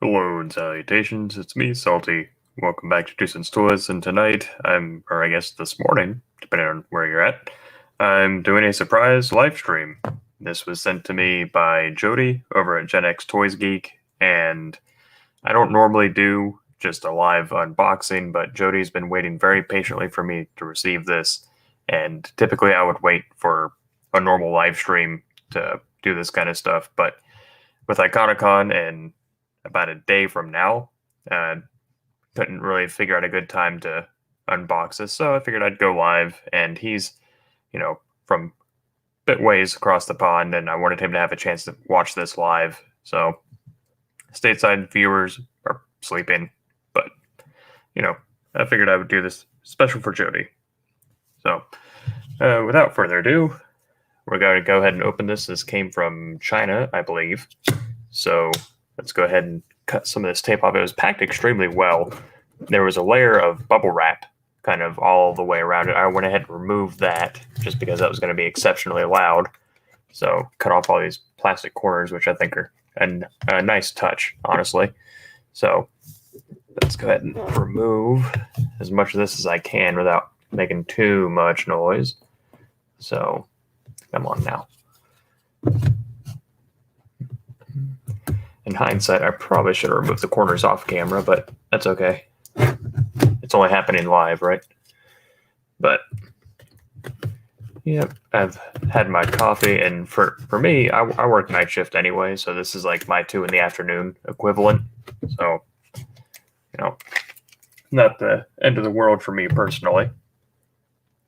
Hello and salutations, it's me, Salty. Welcome back to Tueson's Toys, and tonight, or I guess this morning, depending on where you're at, I'm doing a surprise live stream. This was sent to me by Jody over at GenXToysGeek, and I don't normally do just a live unboxing, but Jody's been waiting very patiently for me to receive this, and typically I would wait for a normal live stream to do this kind of stuff, but with Iconicon and about a day from now, couldn't really figure out a good time to unbox this, so I figured I'd go live, and he's, from bit ways across the pond, and I wanted him to have a chance to watch this live, so stateside viewers are sleeping, but, I figured I would do this special for Jody. So, without further ado, we're going to go ahead and open this. This came from China, I believe, so let's go ahead and cut some of this tape off. It was packed extremely well. There was a layer of bubble wrap kind of all the way around it. I went ahead and removed that just because that was going to be exceptionally loud. So cut off all these plastic corners, which I think are a nice touch, honestly. So let's go ahead and remove as much of this as I can without making too much noise. So come on now. In hindsight, I probably should have removed the corners off camera, but that's okay. It's only happening live, right? But, yeah, I've had my coffee, and for me, I work night shift anyway, so this is like my 2 in the afternoon equivalent. So, not the end of the world for me personally.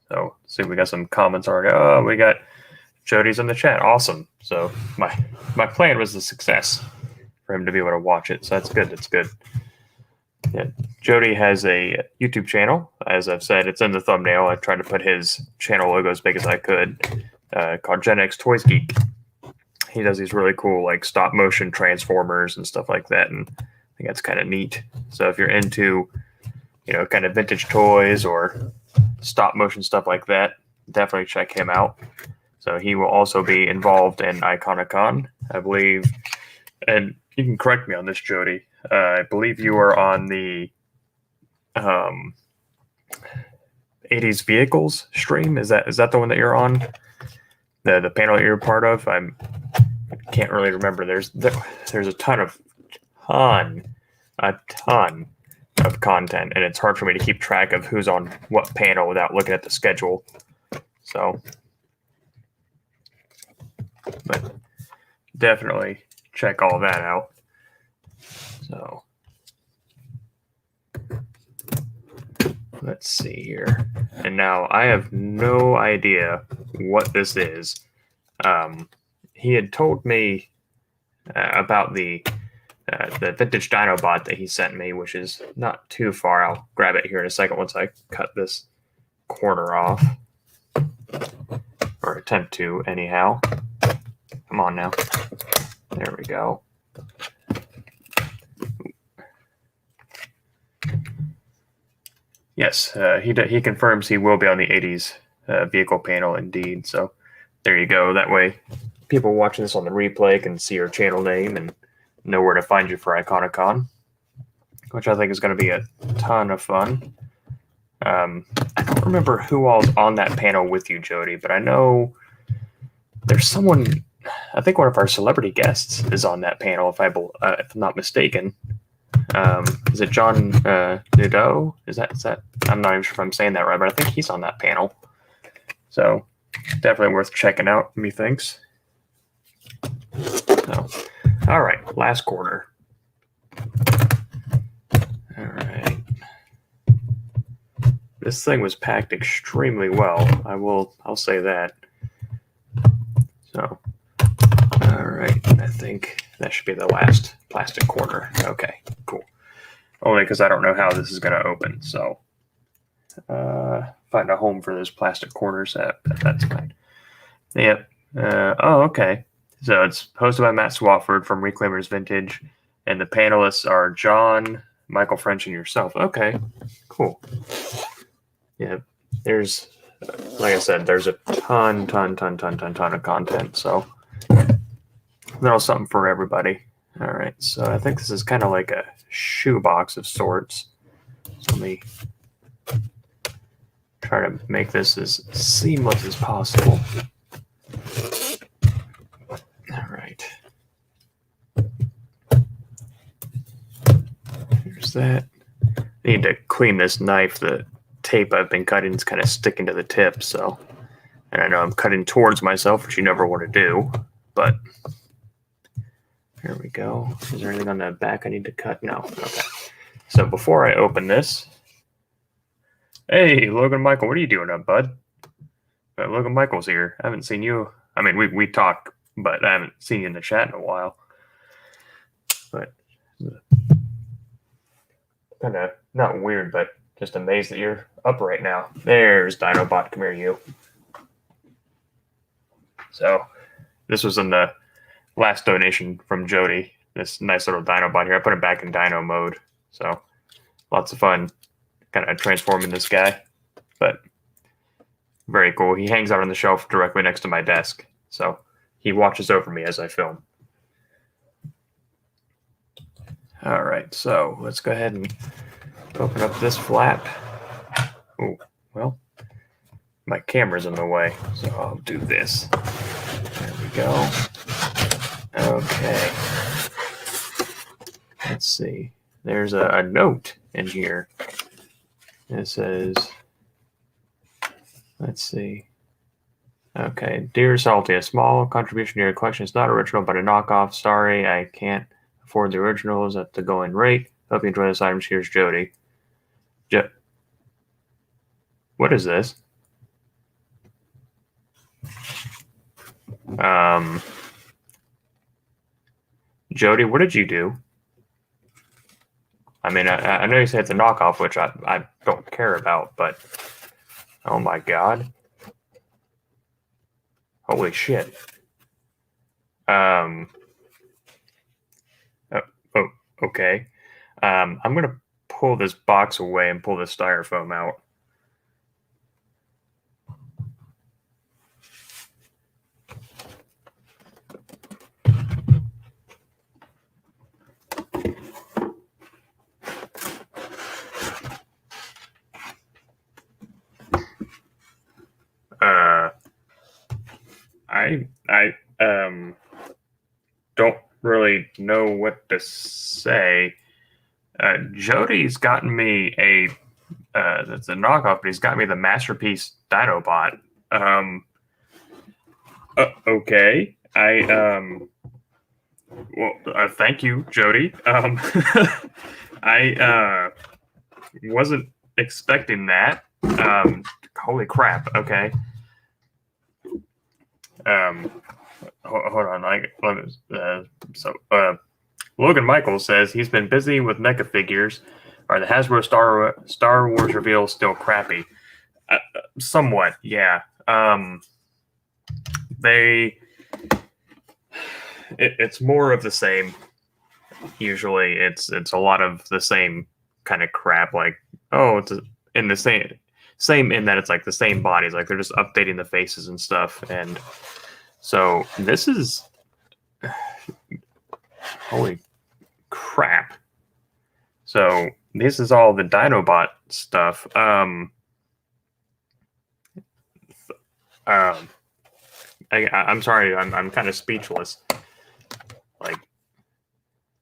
So, see, we got some comments already. Oh, we got Jody's in the chat. Awesome. So, my plan was a success for him to be able to watch it. So that's good. That's good. Yeah. Jody has a YouTube channel. As I've said, it's in the thumbnail. I tried to put his channel logo as big as I could, called GenXToysGeek. He does these really cool like stop motion transformers and stuff like that. And I think that's kind of neat. So if you're into, kind of vintage toys or stop motion stuff like that, definitely check him out. So he will also be involved in Iconicon, I believe. And you can correct me on this, Jody. I believe you are on the 80s vehicles stream. Is that the one that you're on? The panel that you're part of? I can't really remember. There's a ton of content, and it's hard for me to keep track of who's on what panel without looking at the schedule. So, but definitely check all that out. So let's see here. And now I have no idea what this is. He had told me about the vintage Dinobot that he sent me, which is not too far. I'll grab it here in a second once I cut this corner off, or attempt to anyhow. Come on now. There we go. Yes, he confirms he will be on the 80s vehicle panel indeed. So there you go. That way people watching this on the replay can see your channel name and know where to find you for Iconicon, which I think is going to be a ton of fun. I don't remember who all's on that panel with you, Jody, but I know there's someone. I think one of our celebrity guests is on that panel, if I'm not mistaken. Is it John Nudo? Is that? I'm not even sure if I'm saying that right, but I think he's on that panel. So definitely worth checking out, methinks. So, all right, last corner. All right. This thing was packed extremely well. I'll say that. So, all right, I think that should be the last plastic corner. Okay, cool. Only because I don't know how this is going to open, so find a home for those plastic corners. That's fine. Yep. Oh, okay. So it's hosted by Matt Swafford from Reclaimers Vintage, and the panelists are John, Michael French, and yourself. Okay, cool. Yeah, there's, like I said, there's a ton of content, so there's something for everybody. All right, so I think this is kind of like a shoebox of sorts. So let me try to make this as seamless as possible. All right. Here's that. I need to clean this knife. The tape I've been cutting is kind of sticking to the tip, so. And I know I'm cutting towards myself, which you never want to do, but here we go. Is there anything on the back I need to cut? No. Okay. So before I open this, hey, Logan Michael, what are you doing up, bud? Logan Michael's here. I haven't seen you. I mean, we talk, but I haven't seen you in the chat in a while. But kind of not weird, but just amazed that you're up right now. There's Dinobot. Come here, you. So this was in the last donation from Jody. This nice little Dinobot here. I put it back in Dino mode. So lots of fun kind of transforming this guy. But very cool. He hangs out on the shelf directly next to my desk. So he watches over me as I film. All right, so let's go ahead and open up this flap. Oh, well, my camera's in the way, so I'll do this. There we go. Okay. Let's see. There's a note in here. It says, let's see. Okay. Dear Salty, a small contribution to your collection is not original, but a knockoff. Sorry, I can't afford the originals at the going rate. Hope you enjoy this item. Cheers, Jody. What is this? Jody, what did you do? I mean, I know you said it's a knockoff, which I don't care about, but oh my god. Holy shit. Okay. I'm going to pull this box away and pull the styrofoam out. I don't really know what to say. Jody's gotten me that's a knockoff, but he's got me the Masterpiece Dinobot. Okay. Thank you, Jody. I wasn't expecting that. Holy crap. Okay. Hold on. Logan Michael says he's been busy with mecha figures. Are the Hasbro Star Wars reveals still crappy? Somewhat, yeah. It's more of the same. Usually, it's a lot of the same kind of crap. Like, oh, it's in the same in that it's like the same bodies. Like they're just updating the faces and stuff. And so this is holy crap. So this is all the Dinobot stuff. I'm sorry, I'm kind of speechless. Like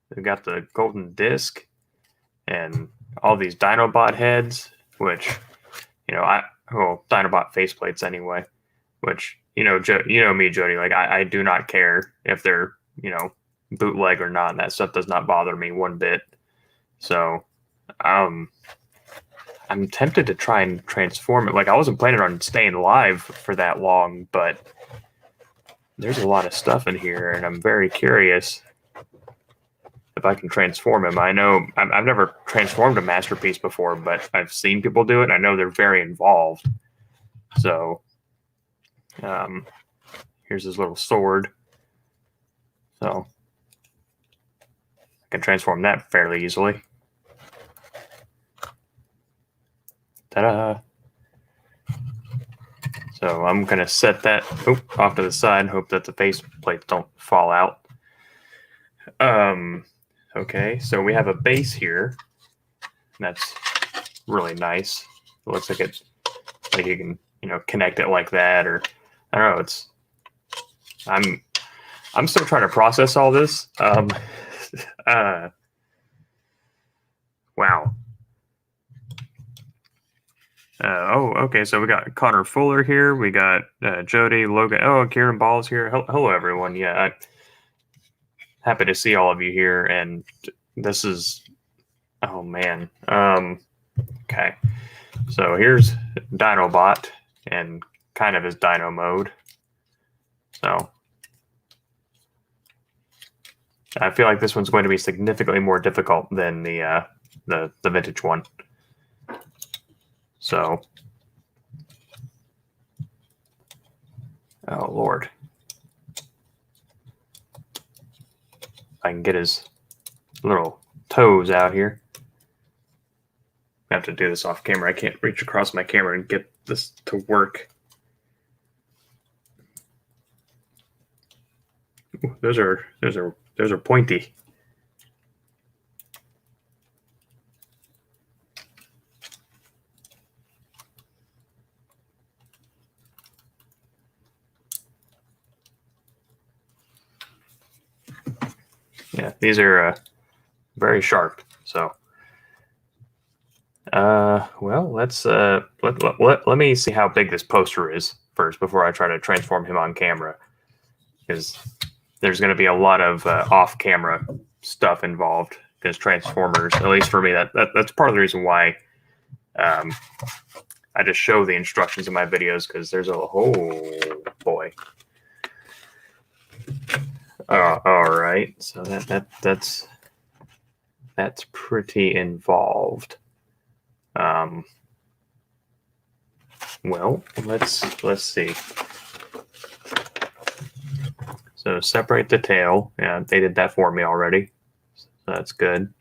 they've got the golden disc and all these Dinobot heads, which Dinobot faceplates anyway. Which you know me, Jody. Like I do not care if they're bootleg or not. That stuff does not bother me one bit. So, I'm tempted to try and transform it. Like I wasn't planning on staying live for that long, but there's a lot of stuff in here, and I'm very curious if I can transform him. I know I've never transformed a Masterpiece before, but I've seen people do it. And I know they're very involved. So, here's his little sword. So I can transform that fairly easily. Ta-da! So I'm going to set that off to the side and hope that the face plates don't fall out. Okay, so we have a base here. That's really nice. It looks like like you can, connect it like that, or I don't know. I'm still trying to process all this. Wow. Okay. So we got Connor Fuller here. We got Jody, Logan. Oh, Kieran Ball's here. Hello, everyone. Yeah, I'm happy to see all of you here. And this is, oh man. Okay. So here's Dinobot and kind of his Dino mode. So I feel like this one's going to be significantly more difficult than the vintage one. So, oh Lord, I can get his little toes out here. I have to do this off camera. I can't reach across my camera and get this to work. Ooh, those are pointy. Yeah, these are very sharp. So, well, let's let me see how big this poster is first before I try to transform him on camera, because there's going to be a lot of off-camera stuff involved. Because Transformers, at least for me, that's part of the reason why I just show the instructions in my videos, because there's a boy. All right, so that's pretty involved. Well, let's see. So separate the tail. Yeah, they did that for me already. So that's good.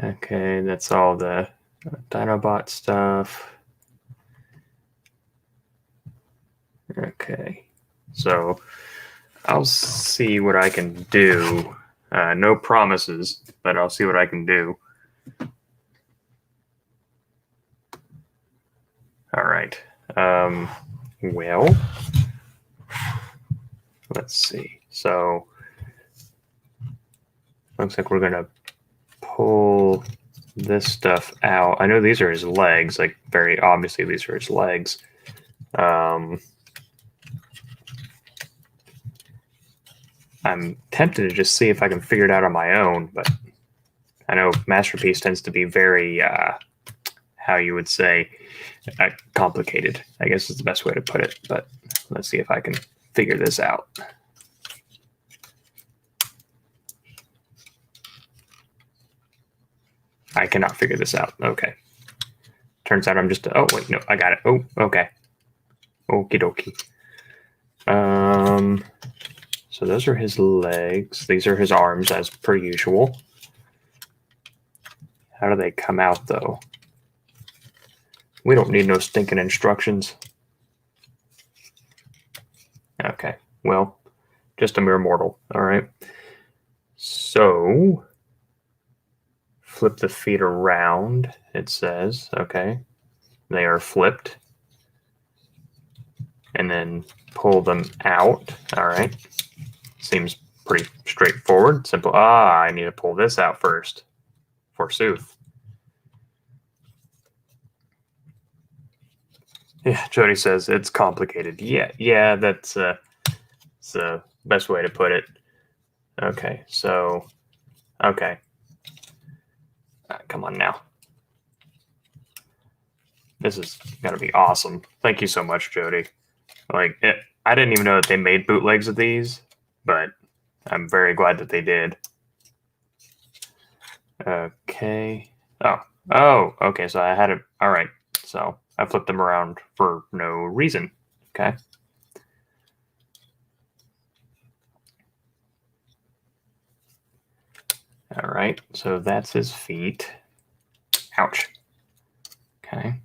Okay, that's all the Dinobot stuff. Okay, so I'll see what I can do. No promises, but I'll see what I can do. All right. Well, let's see. So looks like we're gonna pull this stuff out. I know these are his legs. Like, very obviously, these are his legs. I'm tempted to just see if I can figure it out on my own, but I know Masterpiece tends to be very, how you would say, complicated, I guess is the best way to put it. But let's see if I can figure this out. I cannot figure this out. Okay. Turns out I'm just, oh, wait, no, I got it. Oh, okay. Okie dokie. So those are his legs. These are his arms, as per usual. How do they come out, though? We don't need no stinking instructions. Okay, well, just a mere mortal. All right. So, flip the feet around, it says. Okay. They are flipped. And then pull them out. All right. Seems pretty straightforward. Simple. I need to pull this out first. Forsooth. Yeah, Jody says it's complicated. Yeah, that's the best way to put it. Okay, so, okay. Come on now. This is gonna be awesome. Thank you so much, Jody. Like, I didn't even know that they made bootlegs of these, but I'm very glad that they did. Okay. Oh, okay. So I had it. All right. So I flipped them around for no reason. Okay. All right. So that's his feet. Ouch. Okay.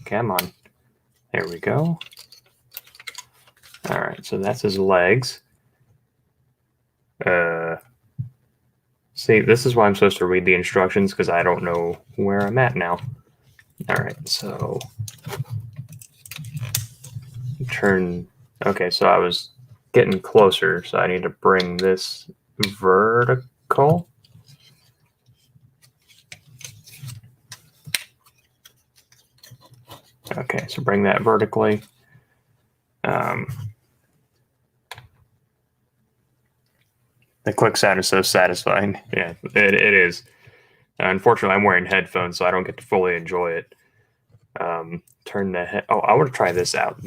Come on. There we go. All right, so that's his legs. See, this is why I'm supposed to read the instructions, because I don't know where I'm at now. All right, so turn. Okay, so I was getting closer, so I need to bring this vertical. Okay, so bring that vertically. The click sound is so satisfying. Yeah, it is. Unfortunately, I'm wearing headphones, so I don't get to fully enjoy it. Turn the head. Oh, I want to try this out.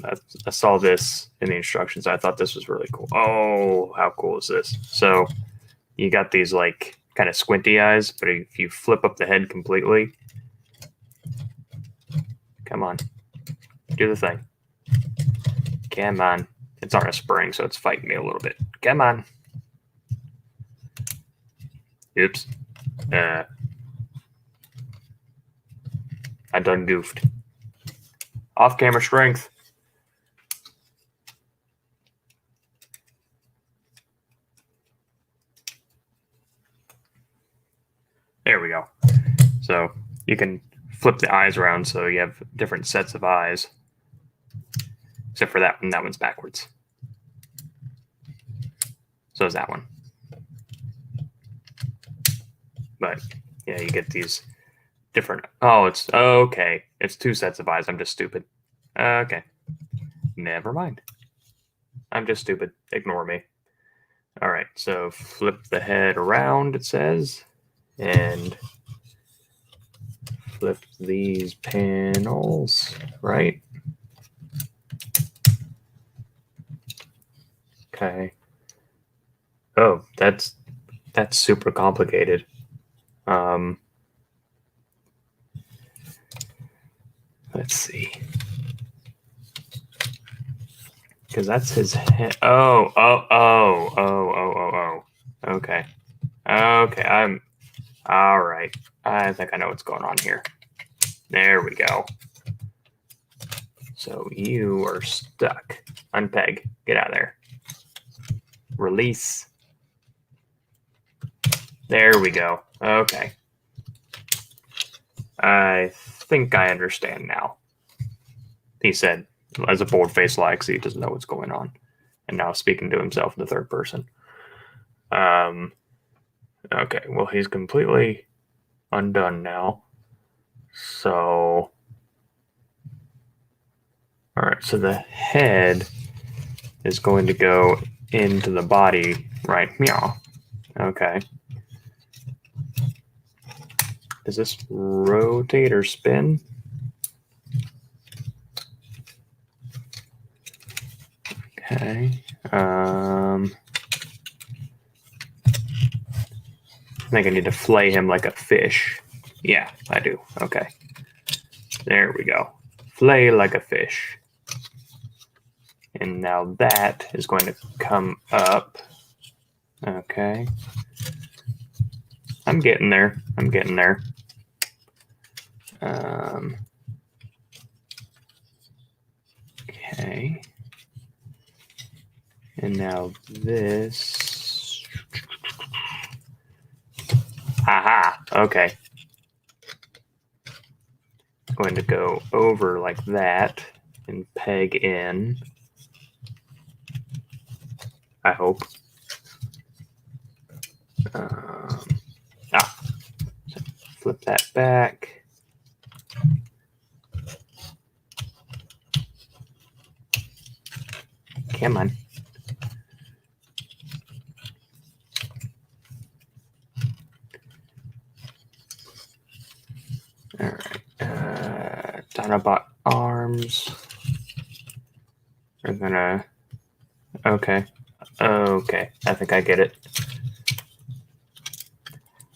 I saw this in the instructions. I thought this was really cool. Oh, how cool is this? So you got these like kind of squinty eyes, but if you flip up the head completely, come on, do the thing. Come on. It's on a spring, so it's fighting me a little bit. Come on. Oops. I done goofed. Off-camera strength. There we go. So you can flip the eyes around so you have different sets of eyes. Except for that one. That one's backwards. So is that one. But yeah, you get these different. Oh, it's okay. It's two sets of eyes. I'm just stupid. Okay. Never mind. I'm just stupid. Ignore me. All right. So flip the head around, it says, and flip these panels, right? Okay. Oh, that's super complicated. Let's see. Because that's his head. Oh. Okay. Okay, I'm all right. I think I know what's going on here. There we go. So you are stuck. Unpeg. Get out of there. Release. There we go. Okay. I think I understand now. He said, as a bold-faced lie, because he doesn't know what's going on. And now speaking to himself in the third person. Okay, well, he's completely undone now. So, all right, so the head is going to go into the body, right? Meow. Okay. Does this rotate or spin? Okay. I think I need to flay him like a fish. Yeah, I do. Okay. There we go. Flay like a fish. And now that is going to come up. Okay. I'm getting there. I'm getting there. Okay. And now this. Aha. Okay. Going to go over like that and peg in. I hope. So flip that back. Come on. All right. Dinobot arms. We're gonna. Okay. Okay. I think I get it.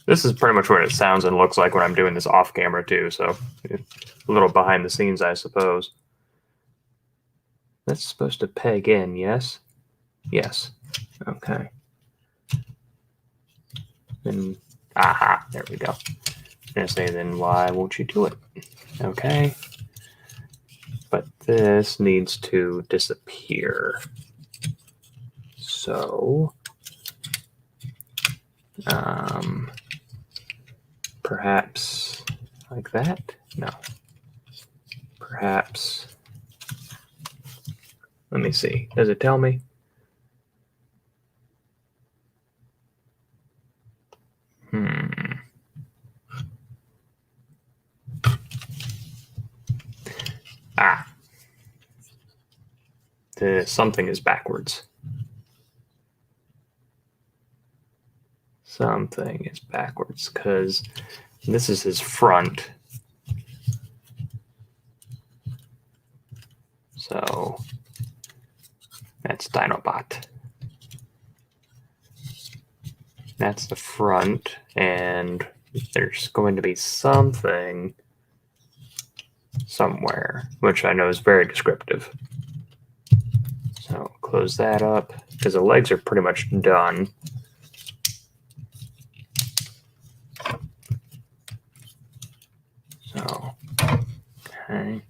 This is pretty much what it sounds and looks like when I'm doing this off camera too, so a little behind the scenes, I suppose. That's supposed to peg in, yes? Yes. Okay. Then, aha, there we go. I'm gonna say, then why won't you do it? Okay. this needs to disappear. So, perhaps like that? No. Perhaps, let me see. Does it tell me? Something is backwards. Something is backwards because this is his front. So that's Dinobot. That's the front, and there's going to be something somewhere, which I know is very descriptive. So close that up because the legs are pretty much done. So, okay.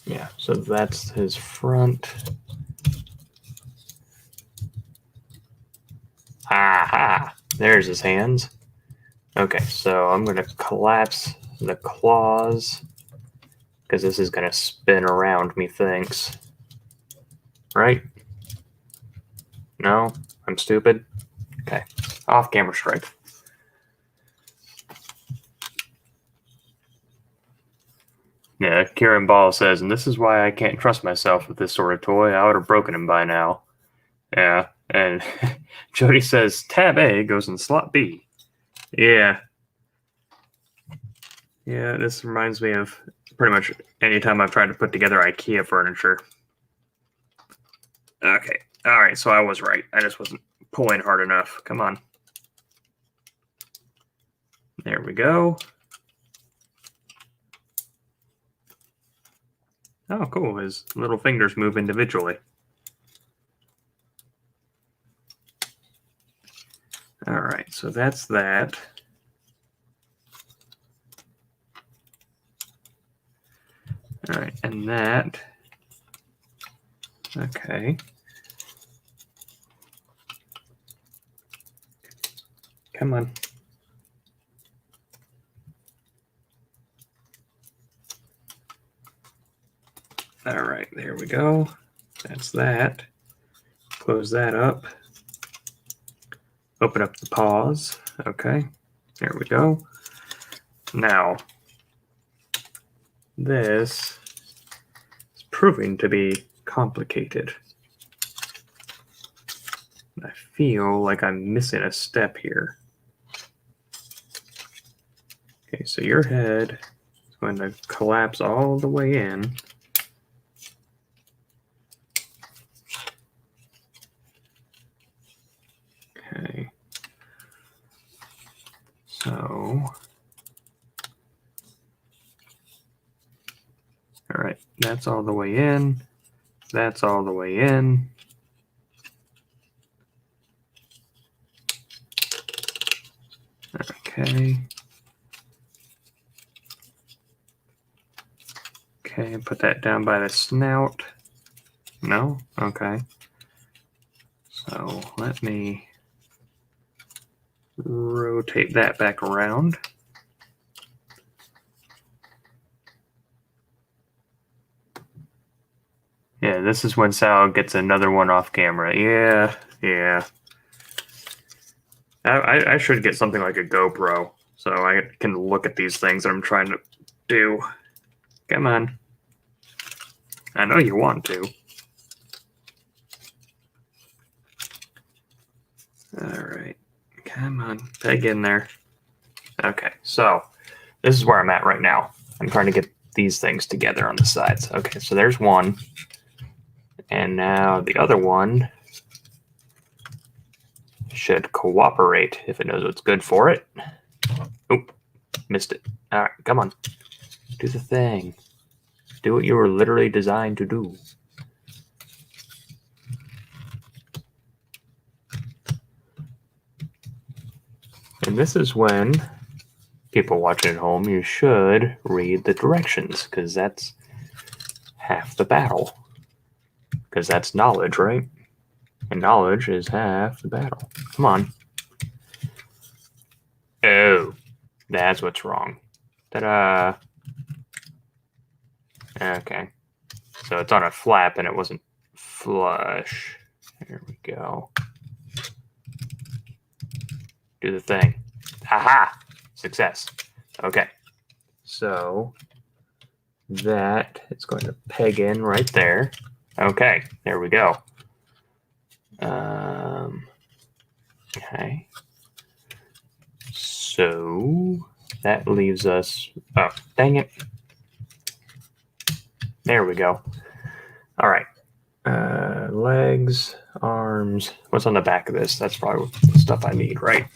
Yeah, so that's his front. Aha! There's his hands. Okay, so I'm going to collapse the claws because this is going to spin around, methinks. Right? No? I'm stupid? Okay. Off camera strike. Yeah, Kieran Ball says, and this is why I can't trust myself with this sort of toy. I would have broken him by now. Yeah, and Jody says, tab A goes in slot B. Yeah. Yeah, this reminds me of pretty much any time I've tried to put together IKEA furniture. Okay. All right, so I was right. I just wasn't pulling hard enough. Come on. There we go. Oh, cool. His little fingers move individually. All right, so that's that. All right, and that. Okay. Come on. All right, there we go. That's that. Close that up. Open up the paws. Okay, there we go. Now, this is proving to be complicated. I feel like I'm missing a step here. Okay, so your head is going to collapse all the way in. Okay. So, all right, that's all the way in. That's all the way in. Okay. Okay, put that down by the snout. No? Okay. So let me rotate that back around. Yeah, this is when Sal gets another one off camera. Yeah. I should get something like a GoPro so I can look at these things that I'm trying to do. Come on. I know you want to. All right. Come on. Peg in there. Okay, so this is where I'm at right now. I'm trying to get these things together on the sides. Okay, so there's one. And now the other one should cooperate if it knows what's good for it. Oop, missed it. All right, come on. Do the thing. Do what you were literally designed to do. And this is when people watching at home, you should read the directions, because that's half the battle. Because that's knowledge, right? And knowledge is half the battle. Come on. Oh, that's what's wrong. Ta-da. Okay. So it's on a flap and it wasn't flush. There we go. Do the thing. Aha! Success. Okay. So that is going to peg in right there. Okay, there we go. Okay. So that leaves us. Oh, dang it. There we go. All right. Legs, arms. What's on the back of this? That's probably the stuff I need, right?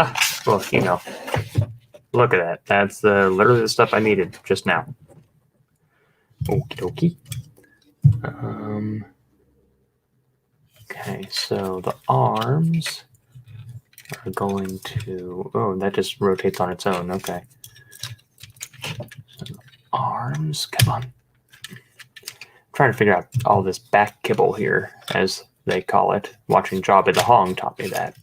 Ah, well, you know. Look at that. That's literally the stuff I needed just now. Okie dokie. Okay, so the arms are going to. Oh, that just rotates on its own. Okay. So the arms. Come on. I'm trying to figure out all this back kibble here, as they call it. Watching Jabba the Hong taught me that.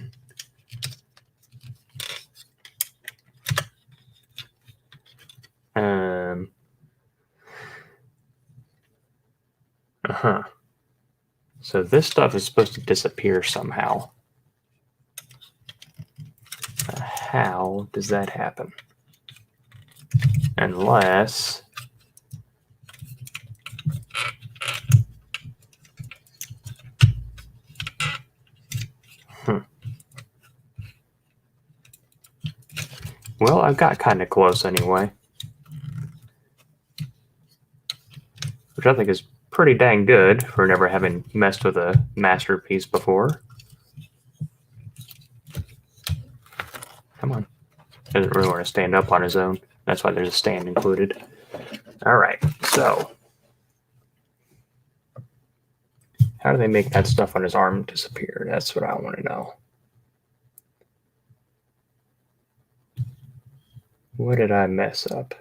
So this stuff is supposed to disappear somehow. How does that happen? Unless... Well, I got kind of close anyway. Which I think is pretty dang good for never having messed with a masterpiece before. Come on. Doesn't really want to stand up on his own. That's why there's a stand included. All right, so how do they make that stuff on his arm disappear? That's what I want to know. What did I mess up?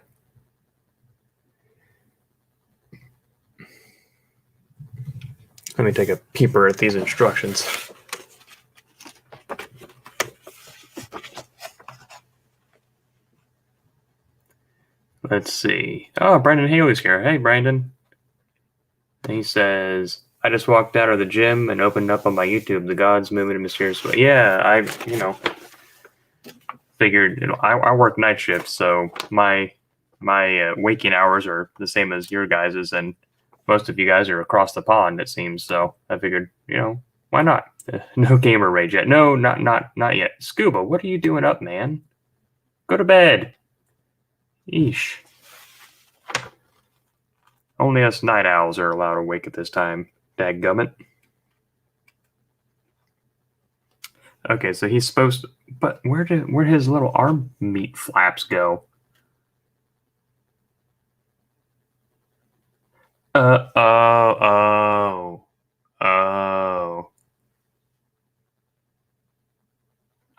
Let me take a peeper at these instructions. Let's see. Oh, Brandon Haley's here. Hey, Brandon. He says, I just walked out of the gym and opened up on my YouTube, The Gods Moving in a Mysterious Way. Yeah, I figured, I work night shifts, so my waking hours are the same as your guys's, and most of you guys are across the pond, it seems. So I figured, why not? No gamer rage yet. No, not yet. Scuba, what are you doing up, man? Go to bed. Eesh. Only us night owls are allowed awake at this time. Dadgummit. Okay, so he's supposed to, but where his little arm meat flaps go? Oh.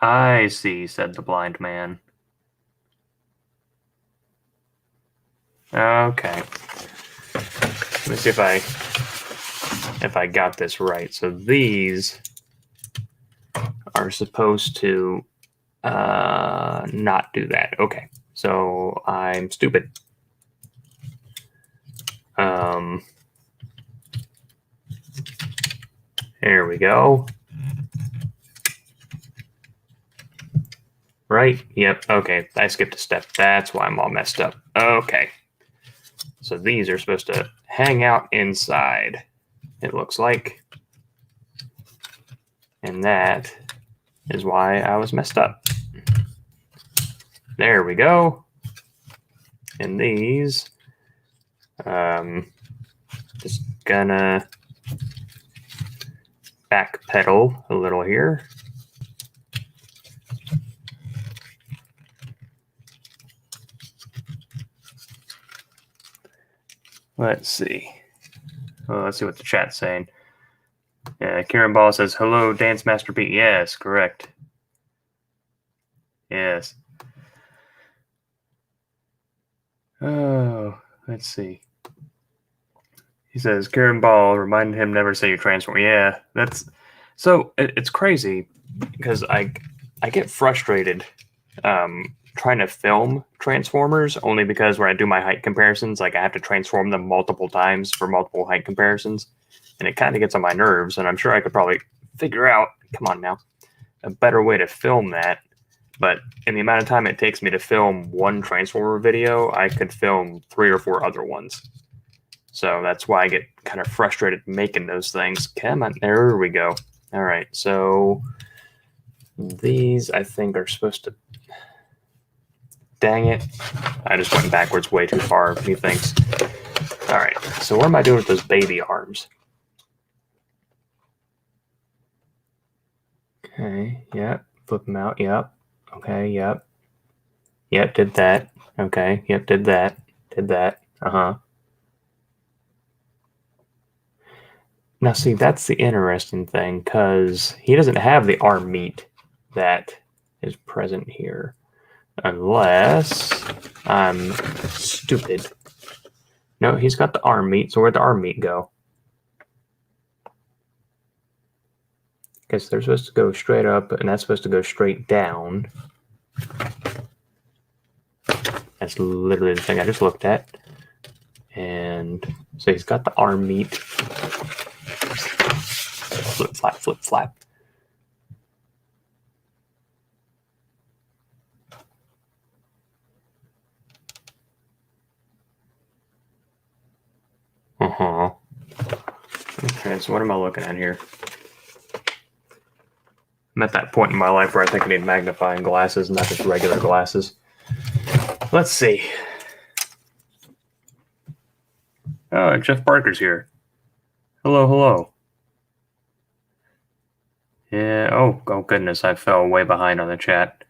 I see, said the blind man. Okay. Let me see if I got this right. So these are supposed to not do that. Okay. So I'm stupid. There we go. Right? Yep. Okay. I skipped a step. That's why I'm all messed up. Okay. So these are supposed to hang out inside, it looks like. And that is why I was messed up. There we go. And these, just gonna backpedal a little here. Let's see. Well, let's see what the chat's saying. Yeah, Kieran Ball says, hello, Dance Master Pete. Yes, correct. Yes. Oh, let's see. He says, Kieran Ball reminded him never say you transform. Yeah, that's so it's crazy because I get frustrated trying to film Transformers only because when I do my height comparisons, like I have to transform them multiple times for multiple height comparisons, and it kind of gets on my nerves. And I'm sure I could probably figure out, come on now, a better way to film that. But in the amount of time it takes me to film one Transformer video, I could film 3 or 4 other ones. So that's why I get kind of frustrated making those things. Come on, there we go. All right, so these I think are supposed to. Dang it. I just went backwards way too far, methinks. All right, so what am I doing with those baby arms? Okay, yep. Flip them out, yep. Okay, yep. Yep, did that. Okay, yep, did that. Did that. Uh-huh. Now, see, that's the interesting thing, because he doesn't have the arm meat that is present here. Unless I'm stupid. No, he's got the arm meat, so where'd the arm meat go? Because they're supposed to go straight up, and that's supposed to go straight down. That's literally the thing I just looked at. And so he's got the arm meat. Flip, flap, flip, flap. Uh-huh. Okay, so what am I looking at here? I'm at that point in my life where I think I need magnifying glasses, not just regular glasses. Let's see. Oh, Jeff Parker's here. Hello, hello. Yeah, oh goodness, I fell way behind on the chat.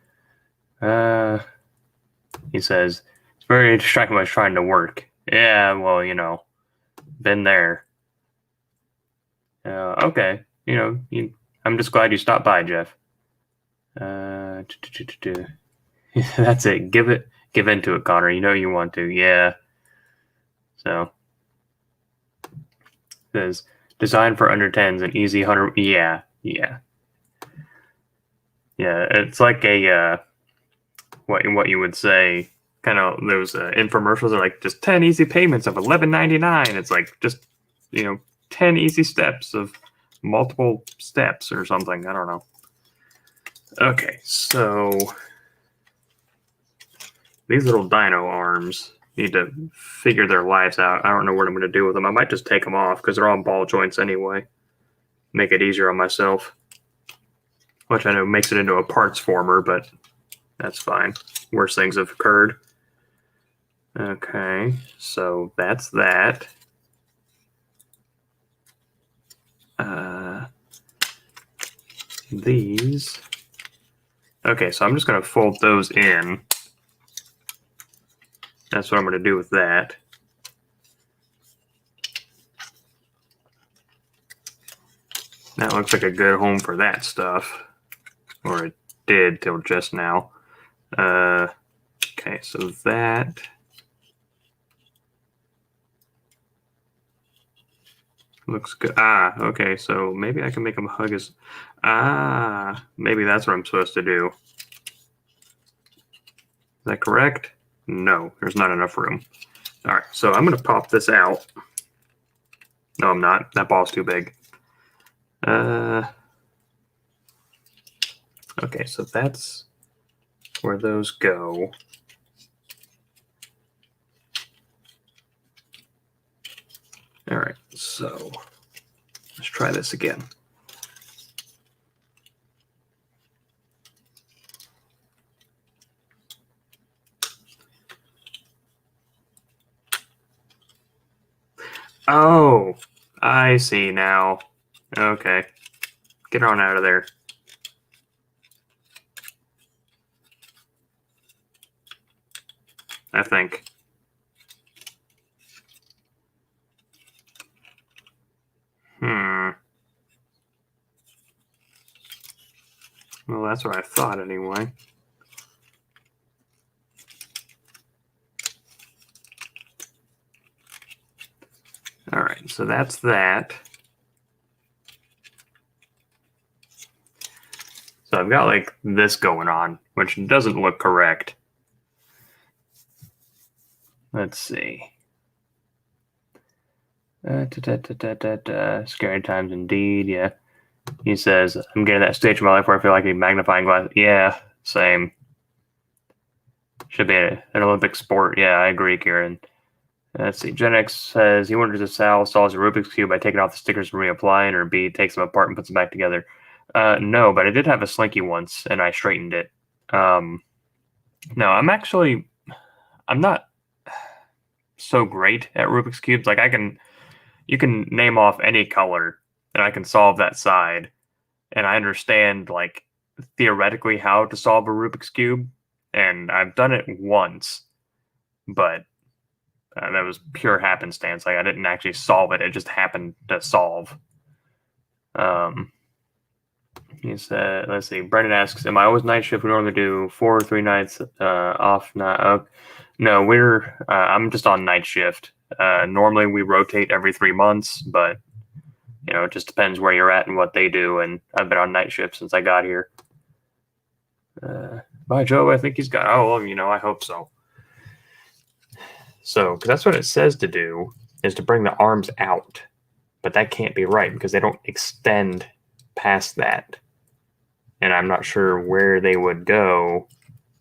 He says, it's very distracting when I was trying to work. Yeah, well, you know, been there. Okay, you know, I'm just glad you stopped by, Jeff. That's it. Give into it, Connor. You know you want to. Yeah. So, says designed for under 10s and easy 100. Yeah, yeah. Yeah, it's like a what you would say, kind of those infomercials are like just 10 easy payments of $11.99. It's like just 10 easy steps of multiple steps or something. I don't know. Okay, so these little dino arms need to figure their lives out. I don't know what I'm going to do with them. I might just take them off because they're on ball joints anyway. Make it easier on myself. Which I know makes it into a parts former, but that's fine. Worse things have occurred. Okay, so that's that. These. Okay, so I'm just going to fold those in. That's what I'm going to do with that. That looks like a good home for that stuff. Or it did till just now. Okay, so that. Looks good. Ah, okay, so maybe I can make him hug his. Ah, maybe that's what I'm supposed to do. Is that correct? No, there's not enough room. All right, so I'm going to pop this out. No, I'm not. That ball's too big. Okay, so that's where those go. All right, so let's try this again. Oh, I see now. Okay, get on out of there. I think. That's what I thought anyway. All right, so that's that. So I've got like this going on, which doesn't look correct. Let's see. Scary times indeed, yeah. He says, I'm getting that stage of my life where I feel like a magnifying glass. Yeah, same. Should be an Olympic sport. Yeah, I agree, Kieran. Let's see. GenX says he wonders if Sal solves a Rubik's Cube by taking off the stickers and reapplying, or B, takes them apart and puts them back together. No, but I did have a Slinky once, and I straightened it. No, I'm not so great at Rubik's Cubes. Like, you can name off any color, and I can solve that side. And I understand, like, theoretically how to solve a Rubik's Cube, and I've done it once, but that was pure happenstance. Like, I didn't actually solve it; it just happened to solve. He said, "Let's see." Brendan asks, "Am I always night shift? We normally do 4 or 3 nights off. Not no, I'm just on night shift. Normally we rotate every 3 months, but it just depends where you're at and what they do. And I've been on night shift since I got here." Bye, Joe. I think he's got. Oh, well, I hope so. So, because that's what it says to do, is to bring the arms out. But that can't be right because they don't extend past that. And I'm not sure where they would go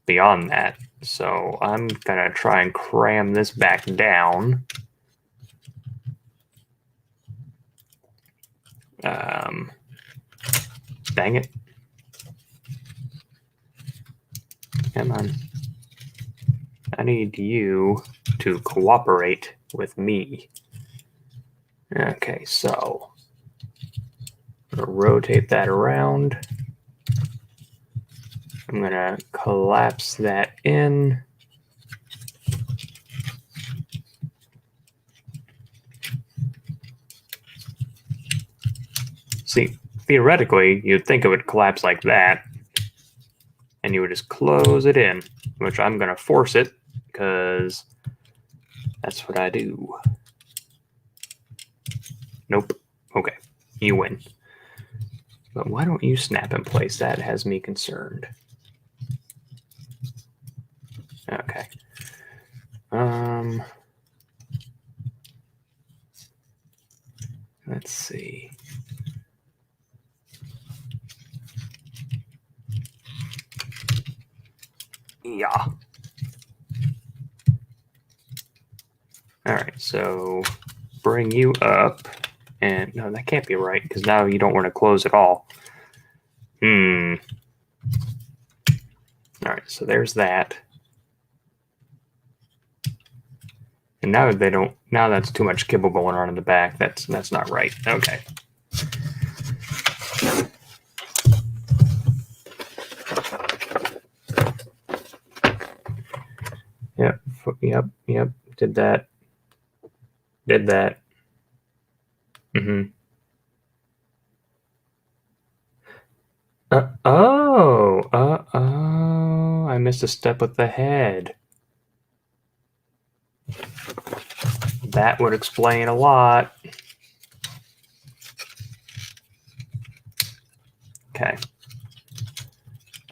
beyond that. So I'm going to try and cram this back down. Dang it. Come on. I need you to cooperate with me. Okay, so I'm going to rotate that around. I'm going to collapse that in. See, theoretically, you'd think it would collapse like that, and you would just close it in, which I'm going to force it because that's what I do. Nope. Okay, you win. But why don't you snap in place? That has me concerned. Okay. Let's see. Yeah. All right, so bring you up. And no, that can't be right because now you don't want to close at all. All right, so there's that. And now they don't. Now that's too much kibble going on in the back. That's not right. Okay. Yep. Did that. I missed a step with the head. That would explain a lot. Okay.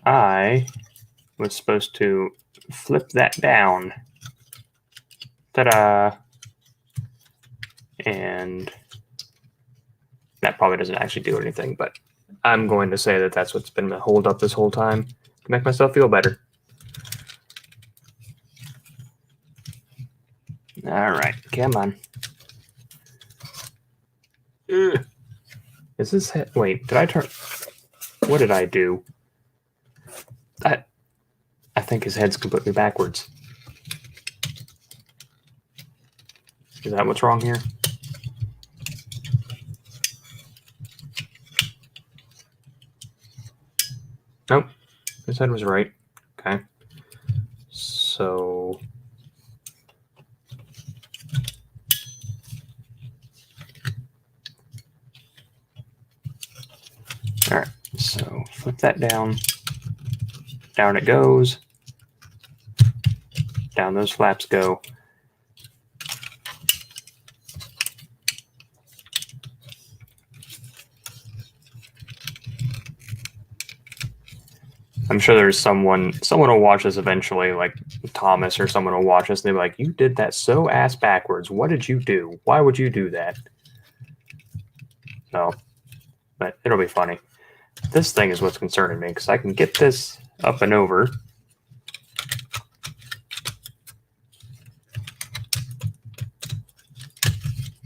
I was supposed to flip that down. Ta-da! And that probably doesn't actually do anything, but I'm going to say that that's what's been the hold up this whole time to make myself feel better. All right, come on. Ugh. Is this head? Wait, did I turn? What did I do? I think his head's completely backwards. Is that what's wrong here? Nope, his head was right. Okay, so all right, so flip that down. Down it goes. Down those flaps go. I'm sure there's someone will watch this eventually, like Thomas or someone will watch this and they'll be like, you did that so ass backwards. What did you do? Why would you do that? So, but it'll be funny. This thing is what's concerning me because I can get this up and over.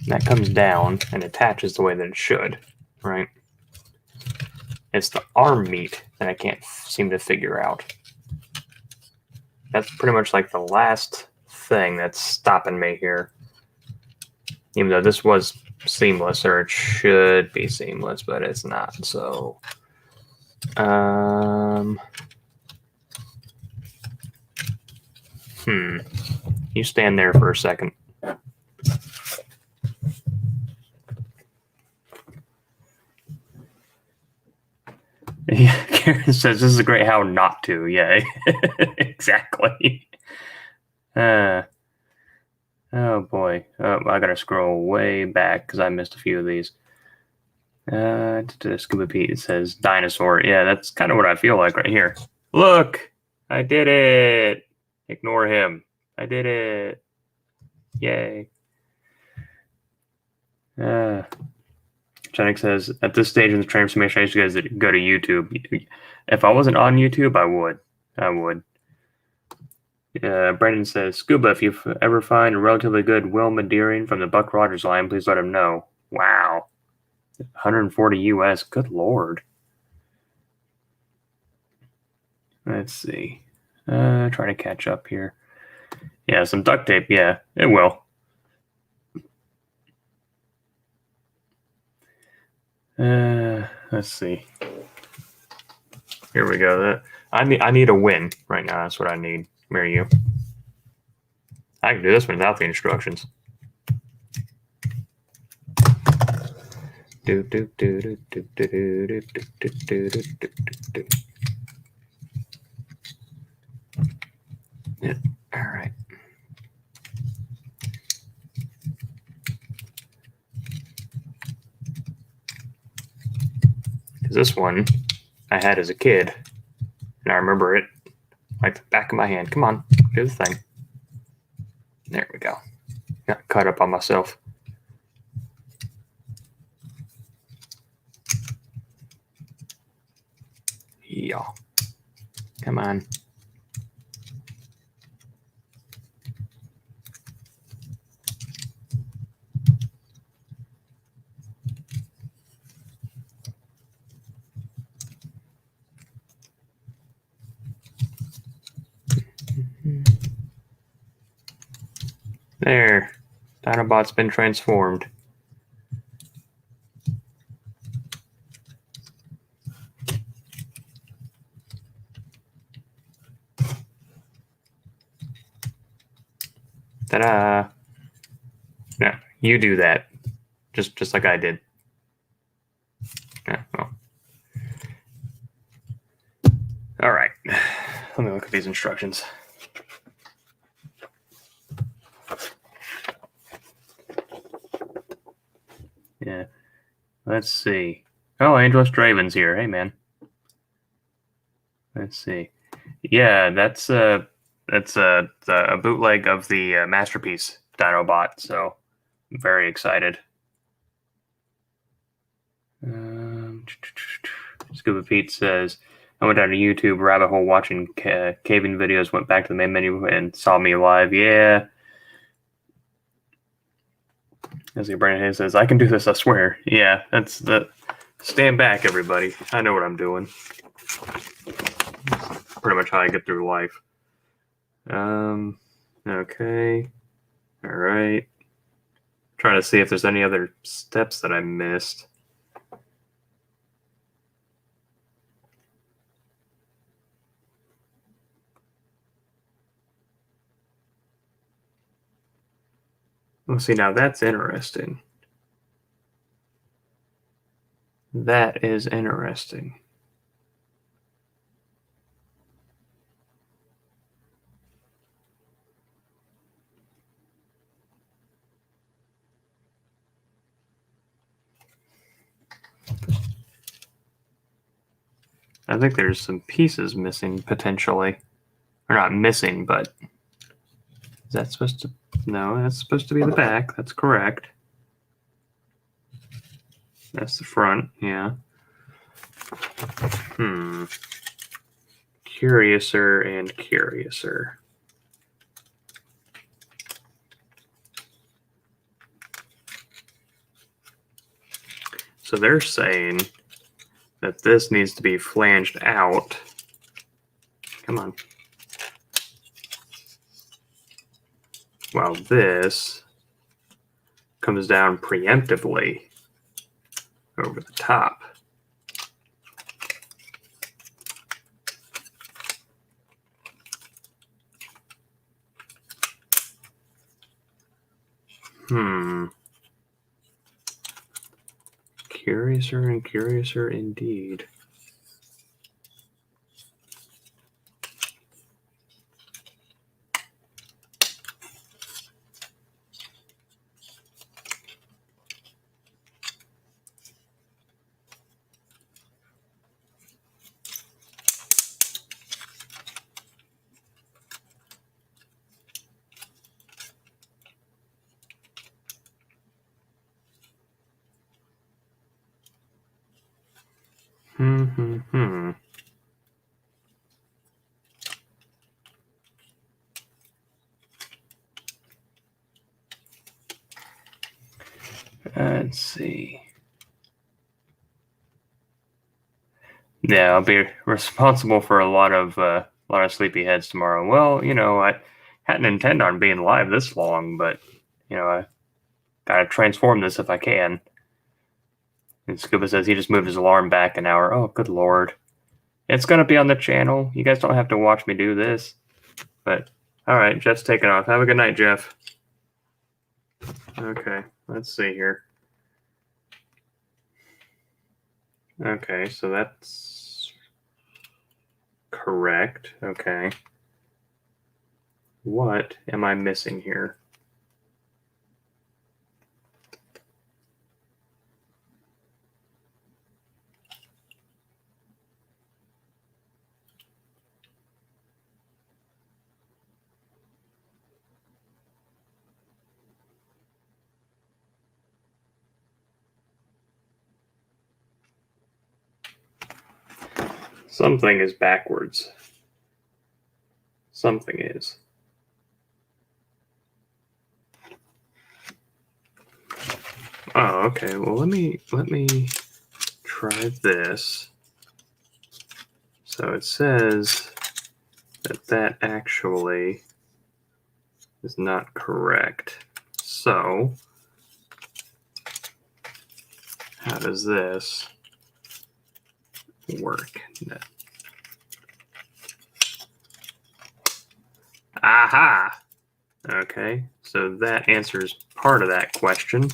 That comes down and attaches the way that it should, right? It's the arm meat that I can't seem to figure out. That's pretty much like the last thing that's stopping me here. Even though this was seamless, or it should be seamless, but it's not. So, you stand there for a second. Yeah, Karen says this is a great how not to. Yeah, exactly. Oh boy. I gotta scroll way back because I missed a few of these. Scuba Pete, it says dinosaur. Yeah, that's kind of what I feel like right here. Look, I did it. Ignore him. I did it. Yay. Genex says, at this stage in the transformation, I used to guys go to YouTube. If I wasn't on YouTube, I would. Brendan says, Scuba, if you ever find a relatively good Wilma Deering from the Buck Rogers line, please let him know. Wow. 140 US. Good Lord. Let's see. Try to catch up here. Yeah, some duct tape. Yeah, it will. Let's see. Here we go. I need a win right now. That's what I need. Where are you? I can do this without the instructions. Yeah, all right. Because this one I had as a kid, and I remember it like the back of my hand. Come on, do the thing. There we go. Got caught up on myself. Yeah. Come on. There. Dinobot's been transformed. Ta-da. No, you do that. Just like I did. Yeah, well. All right. Let me look at these instructions. Yeah. Let's see. Oh, Angelos Draven's here. Hey, man. Let's see. Yeah, that's a bootleg of the Masterpiece Dinobot, so I'm very excited. Scuba Pete says, I went down to YouTube rabbit hole watching caving videos, went back to the main menu and saw me live. Yeah. As Brandon Hayes says, I can do this, I swear. Yeah, that's the stand back, everybody. I know what I'm doing. Pretty much how I get through life. Okay. All right. Trying to see if there's any other steps that I missed. Well, see, now that's interesting. That is interesting. I think there's some pieces missing potentially. Or not missing, but is that supposed to? No, that's supposed to be the back. That's correct. That's the front, yeah. Curiouser and curiouser. So they're saying that this needs to be flanged out. Come on. While this comes down preemptively over the top. Curiouser and curiouser indeed. Let's see. Yeah, I'll be responsible for a lot of sleepyheads tomorrow. Well, you know, I hadn't intended on being live this long, but you know, I gotta transform this if I can. And Scuba says he just moved his alarm back an hour. Oh, good lord. It's gonna be on the channel. You guys don't have to watch me do this. But alright, Jeff's taking off. Have a good night, Jeff. Okay, let's see here. Okay, so that's correct. Okay. What am I missing here? Something is backwards. Something is. Oh, okay. Well, let me try this. So it says that actually is not correct. So how does this work? Aha! Okay, so that answers part of that question.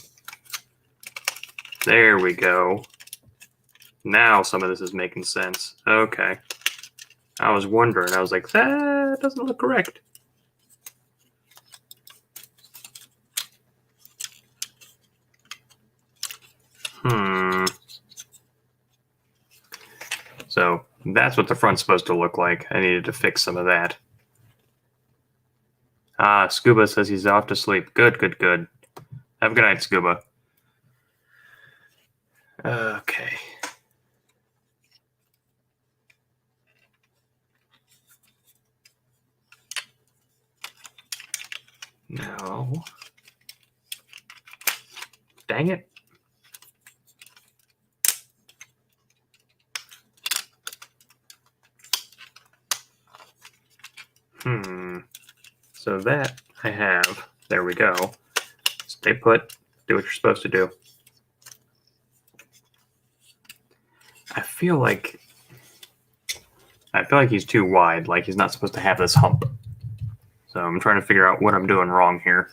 There we go. Now some of this is making sense. Okay. I was wondering. I was like, that doesn't look correct. So that's what the front's supposed to look like. I needed to fix some of that. Ah, Scuba says he's off to sleep. Good, good, good. Have a good night, Scuba. Okay. No. Dang it. So that I have. There we go. Stay put. Do what you're supposed to do. I feel like he's too wide. Like he's not supposed to have this hump. So I'm trying to figure out what I'm doing wrong here.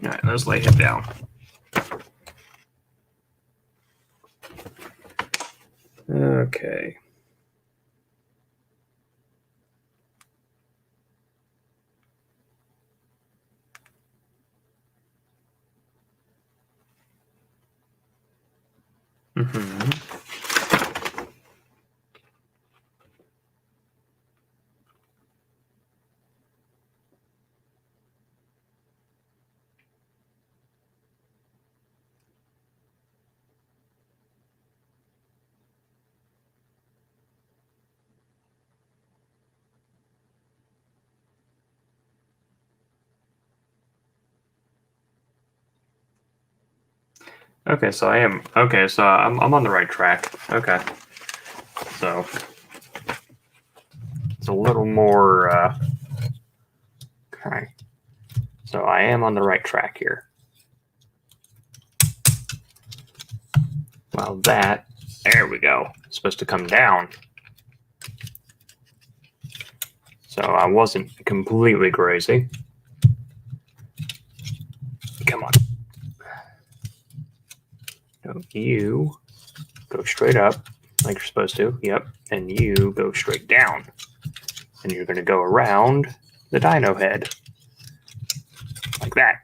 All right, let's lay him down. Okay. Okay, so I'm on the right track. Okay. So it's a little more okay. So I am on the right track here. Well, there we go. It's supposed to come down. So I wasn't completely crazy. Come on. No, you go straight up like you're supposed to. Yep. And you go straight down. And you're going to go around the dino head. Like that.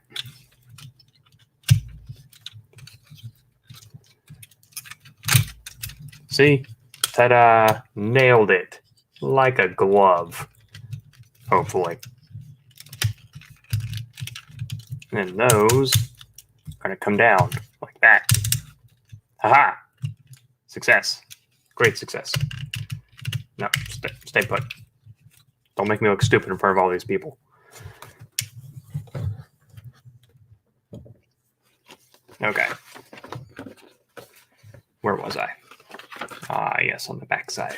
See? Ta-da! Nailed it. Like a glove. Hopefully. And then those are going to come down like that. Haha! Success. Great success. No, stay put. Don't make me look stupid in front of all these people. Okay. Where was I? Ah, yes, on the back side.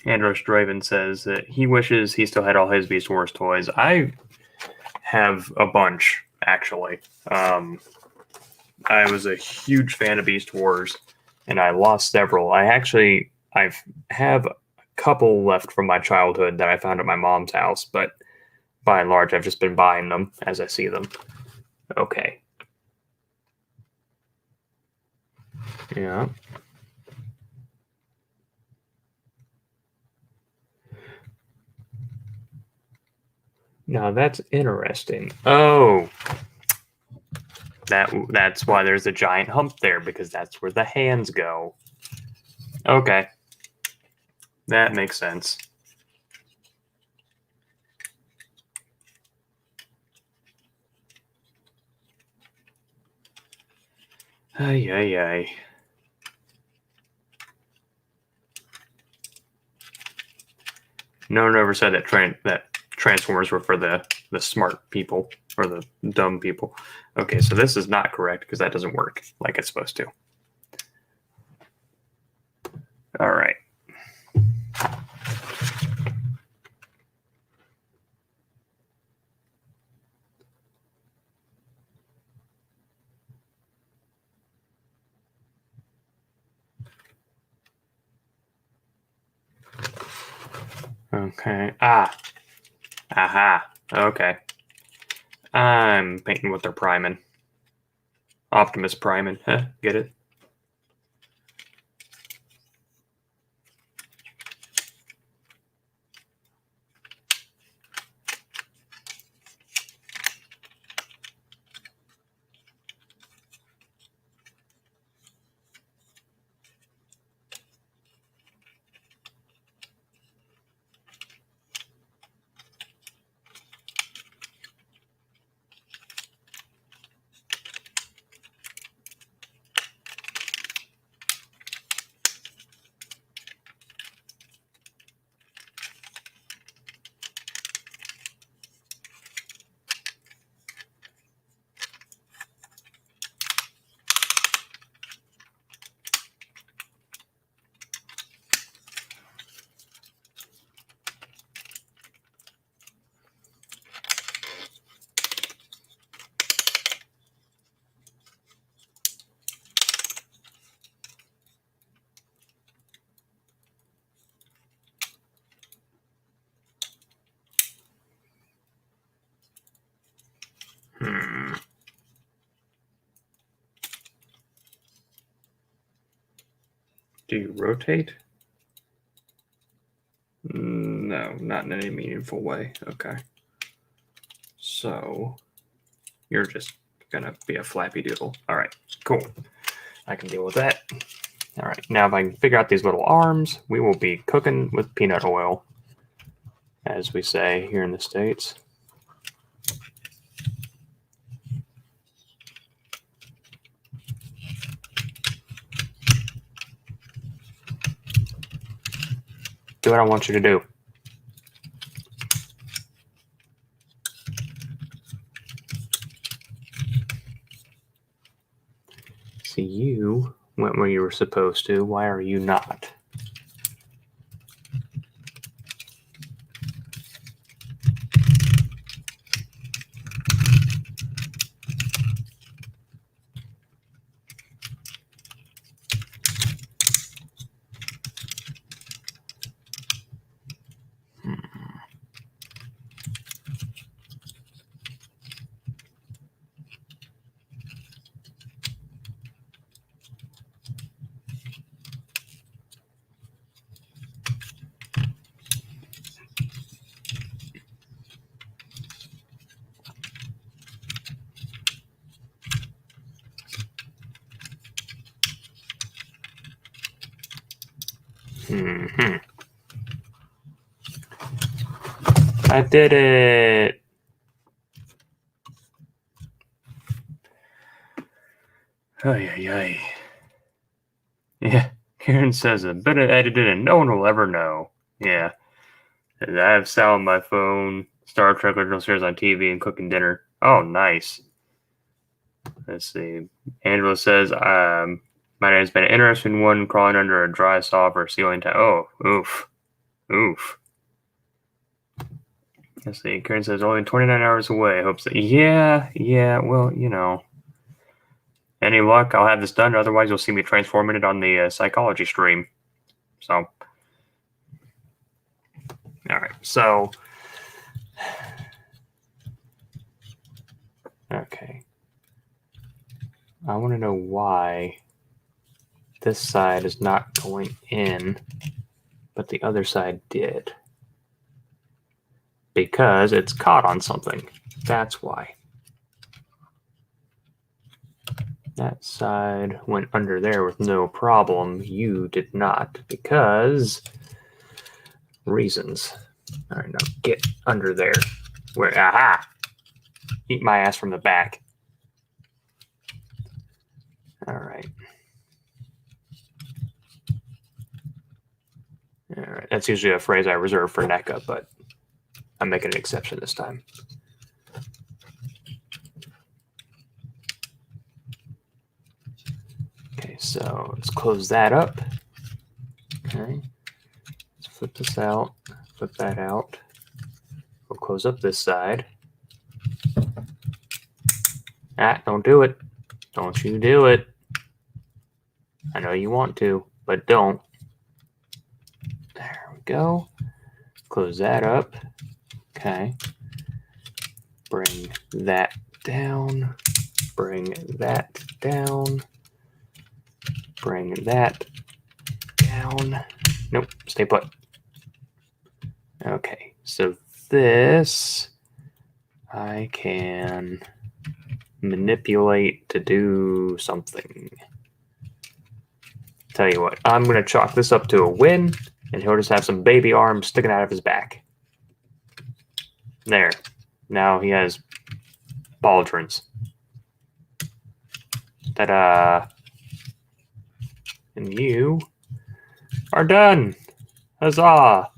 Andros Draven says that he wishes he still had all his Beast Wars toys. I have a bunch, actually. I was a huge fan of Beast Wars, and I lost several. I have a couple left from my childhood that I found at my mom's house, but by and large, I've just been buying them as I see them. Okay. Yeah. Now that's interesting. Oh, that's why there's a giant hump there, because that's where the hands go. Okay. That makes sense. Ay, ay, ay. No one ever said that Transformers were for the smart people or the dumb people. Okay, so this is not correct because that doesn't work like it's supposed to. All right. Okay. Aha. Okay. I'm painting what they're priming. Optimus priming. Huh? Get it? Do you rotate? No, not in any meaningful way. Okay. So you're just gonna be a flappy doodle. All right, cool. I can deal with that. All right, now if I can figure out these little arms, we will be cooking with peanut oil, as we say here in the States. Do what I want you to do. See, you went where you were supposed to. Why are you not? I did it. Ay, ay, ay. Yeah, Karen says a bit of edited and no one will ever know. Yeah. I have Sal on my phone, Star Trek original series on TV, and cooking dinner. Oh, nice. Let's see. Angela says, my name's been an interesting one crawling under a dry saw for ceiling time. Oh, oof. Oof. Let's see. Karen says, only 29 hours away. I hope so. Yeah, well, you know. Any luck, I'll have this done. Otherwise, you'll see me transforming it on the psychology stream. So, all right. So, okay. I want to know why this side is not going in, but the other side did. Because it's caught on something. That's why. That side went under there with no problem. You did not, because reasons. All right, now get under there. Where? Aha! Eat my ass from the back. All right. All right. That's usually a phrase I reserve for NECA, but I'm making an exception this time. Okay, so let's close that up. Okay. Let's flip this out. Flip that out. We'll close up this side. Don't do it. Don't you do it. I know you want to, but don't. There we go. Close that up. Okay. Bring that down. Bring that down. Bring that down. Nope, stay put. Okay, so this I can manipulate to do something. Tell you what, I'm going to chalk this up to a win, and he'll just have some baby arms sticking out of his back. There. Now he has pauldrons. Ta-da! And you are done. Huzzah!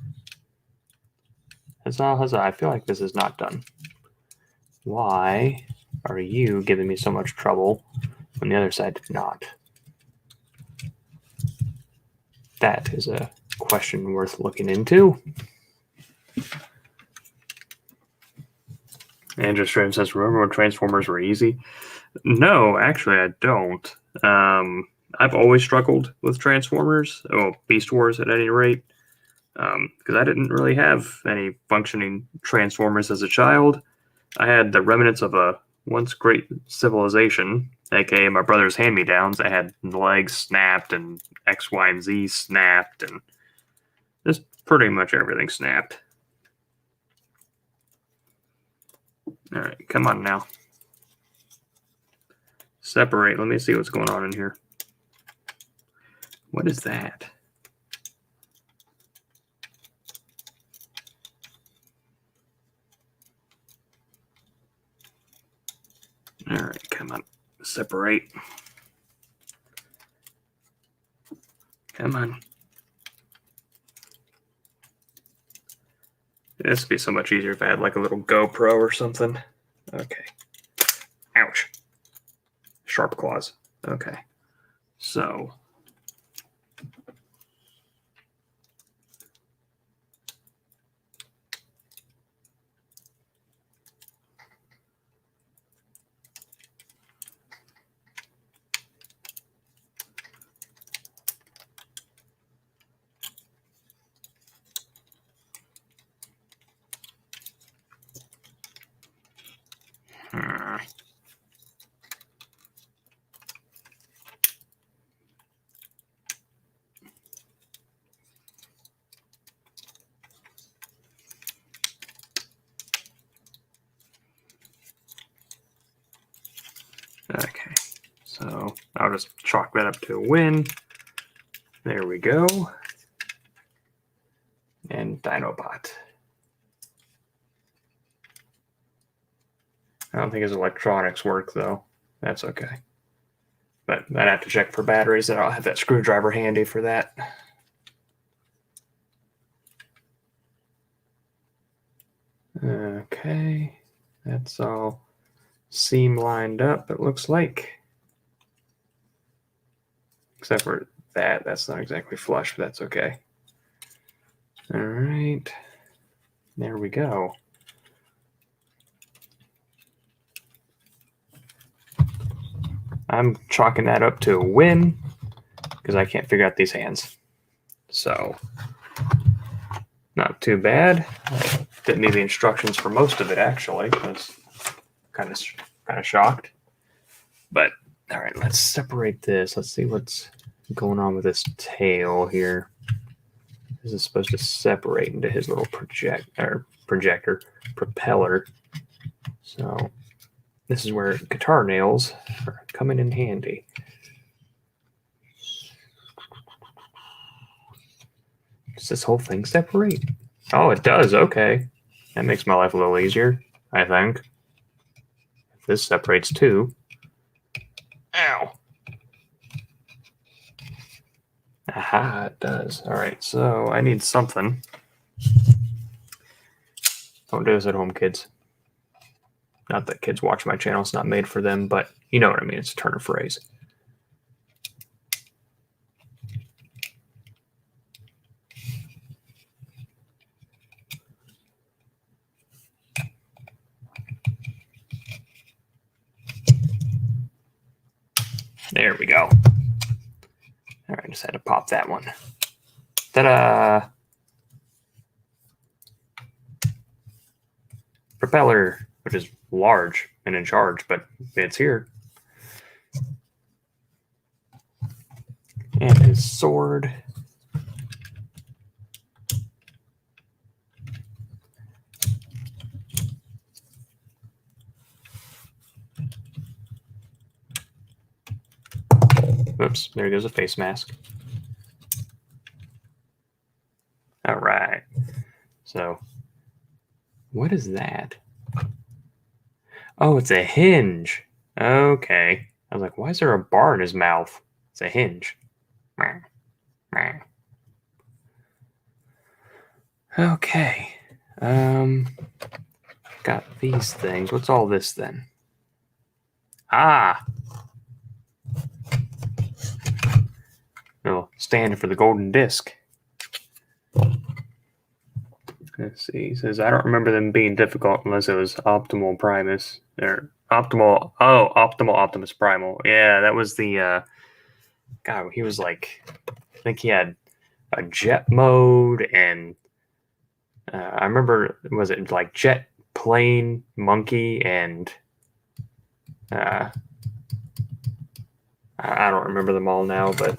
Huzzah, huzzah. I feel like this is not done. Why are you giving me so much trouble when the other side did not? That is a question worth looking into. Andrew Stram says, remember when Transformers were easy? No, actually, I don't. I've always struggled with Transformers, well, Beast Wars at any rate, because I didn't really have any functioning Transformers as a child. I had the remnants of a once great civilization, aka my brother's hand-me-downs, that had the legs snapped and X, Y, and Z snapped, and just pretty much everything snapped. All right, come on now. Separate. Let me see what's going on in here. What is that? All right, come on. Separate. Come on. This would be so much easier if I had like a little GoPro or something. Okay. Ouch. Sharp claws. Okay. So. Okay, so I'll just chalk that up to a win. There we go. And Dinobot. I don't think his electronics work, though. That's okay. But I'd have to check for batteries, and I'll have that screwdriver handy for that. Okay, that's all seam lined up, it looks like. Except for that, that's not exactly flush, but that's okay. All right, there we go. I'm chalking that up to a win because I can't figure out these hands. So, not too bad. Didn't need the instructions for most of it, actually. I was kind of shocked. But, all right, let's separate this. Let's see what's going on with this tail here. This is supposed to separate into his little propeller. So, this is where guitar nails are coming in handy. Does this whole thing separate? Oh, it does. Okay. That makes my life a little easier, I think. If this separates too. Ow. Aha, it does. All right, so I need something. Don't do this at home, kids. Not that kids watch my channel. It's not made for them, but you know what I mean. It's a turn of phrase. There we go. All right, just had to pop that one. Ta-da! Propeller, which is large and in charge, but it's here. And his sword. Oops, there goes a face mask. All right. So, what is that? Oh, it's a hinge. Okay. I was like, why is there a bar in his mouth? It's a hinge. Okay. Got these things. What's all this then? Ah. No, stand for the golden disc. Let's see. He says, I don't remember them being difficult unless it was Optimal Primus. Or Optimal. Oh, Optimal Optimus Primal. Yeah, that was the. God, he was like. I think he had a jet mode, and I remember, was it like jet, plane, monkey, and I don't remember them all now, but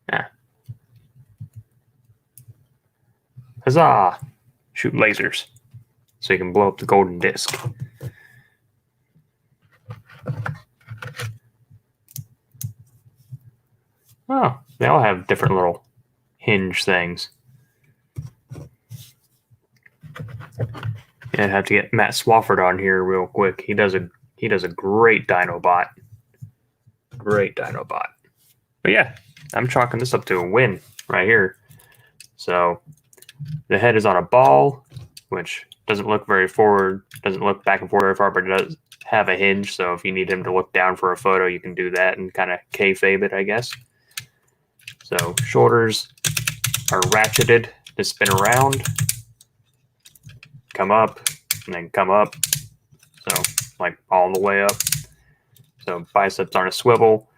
yeah. Huzzah! Shoot lasers so you can blow up the golden disc. Oh, they all have different little hinge things. Yeah, I'd have to get Matt Swafford on here real quick. He does a great Dinobot. Great Dinobot. But yeah, I'm chalking this up to a win right here. So the head is on a ball, which doesn't look very forward, doesn't look back and forth very far, but it does have a hinge. So if you need him to look down for a photo, you can do that and kind of kayfabe it, I guess. So shoulders are ratcheted to spin around, come up, and then come up. So like all the way up. So biceps on a swivel.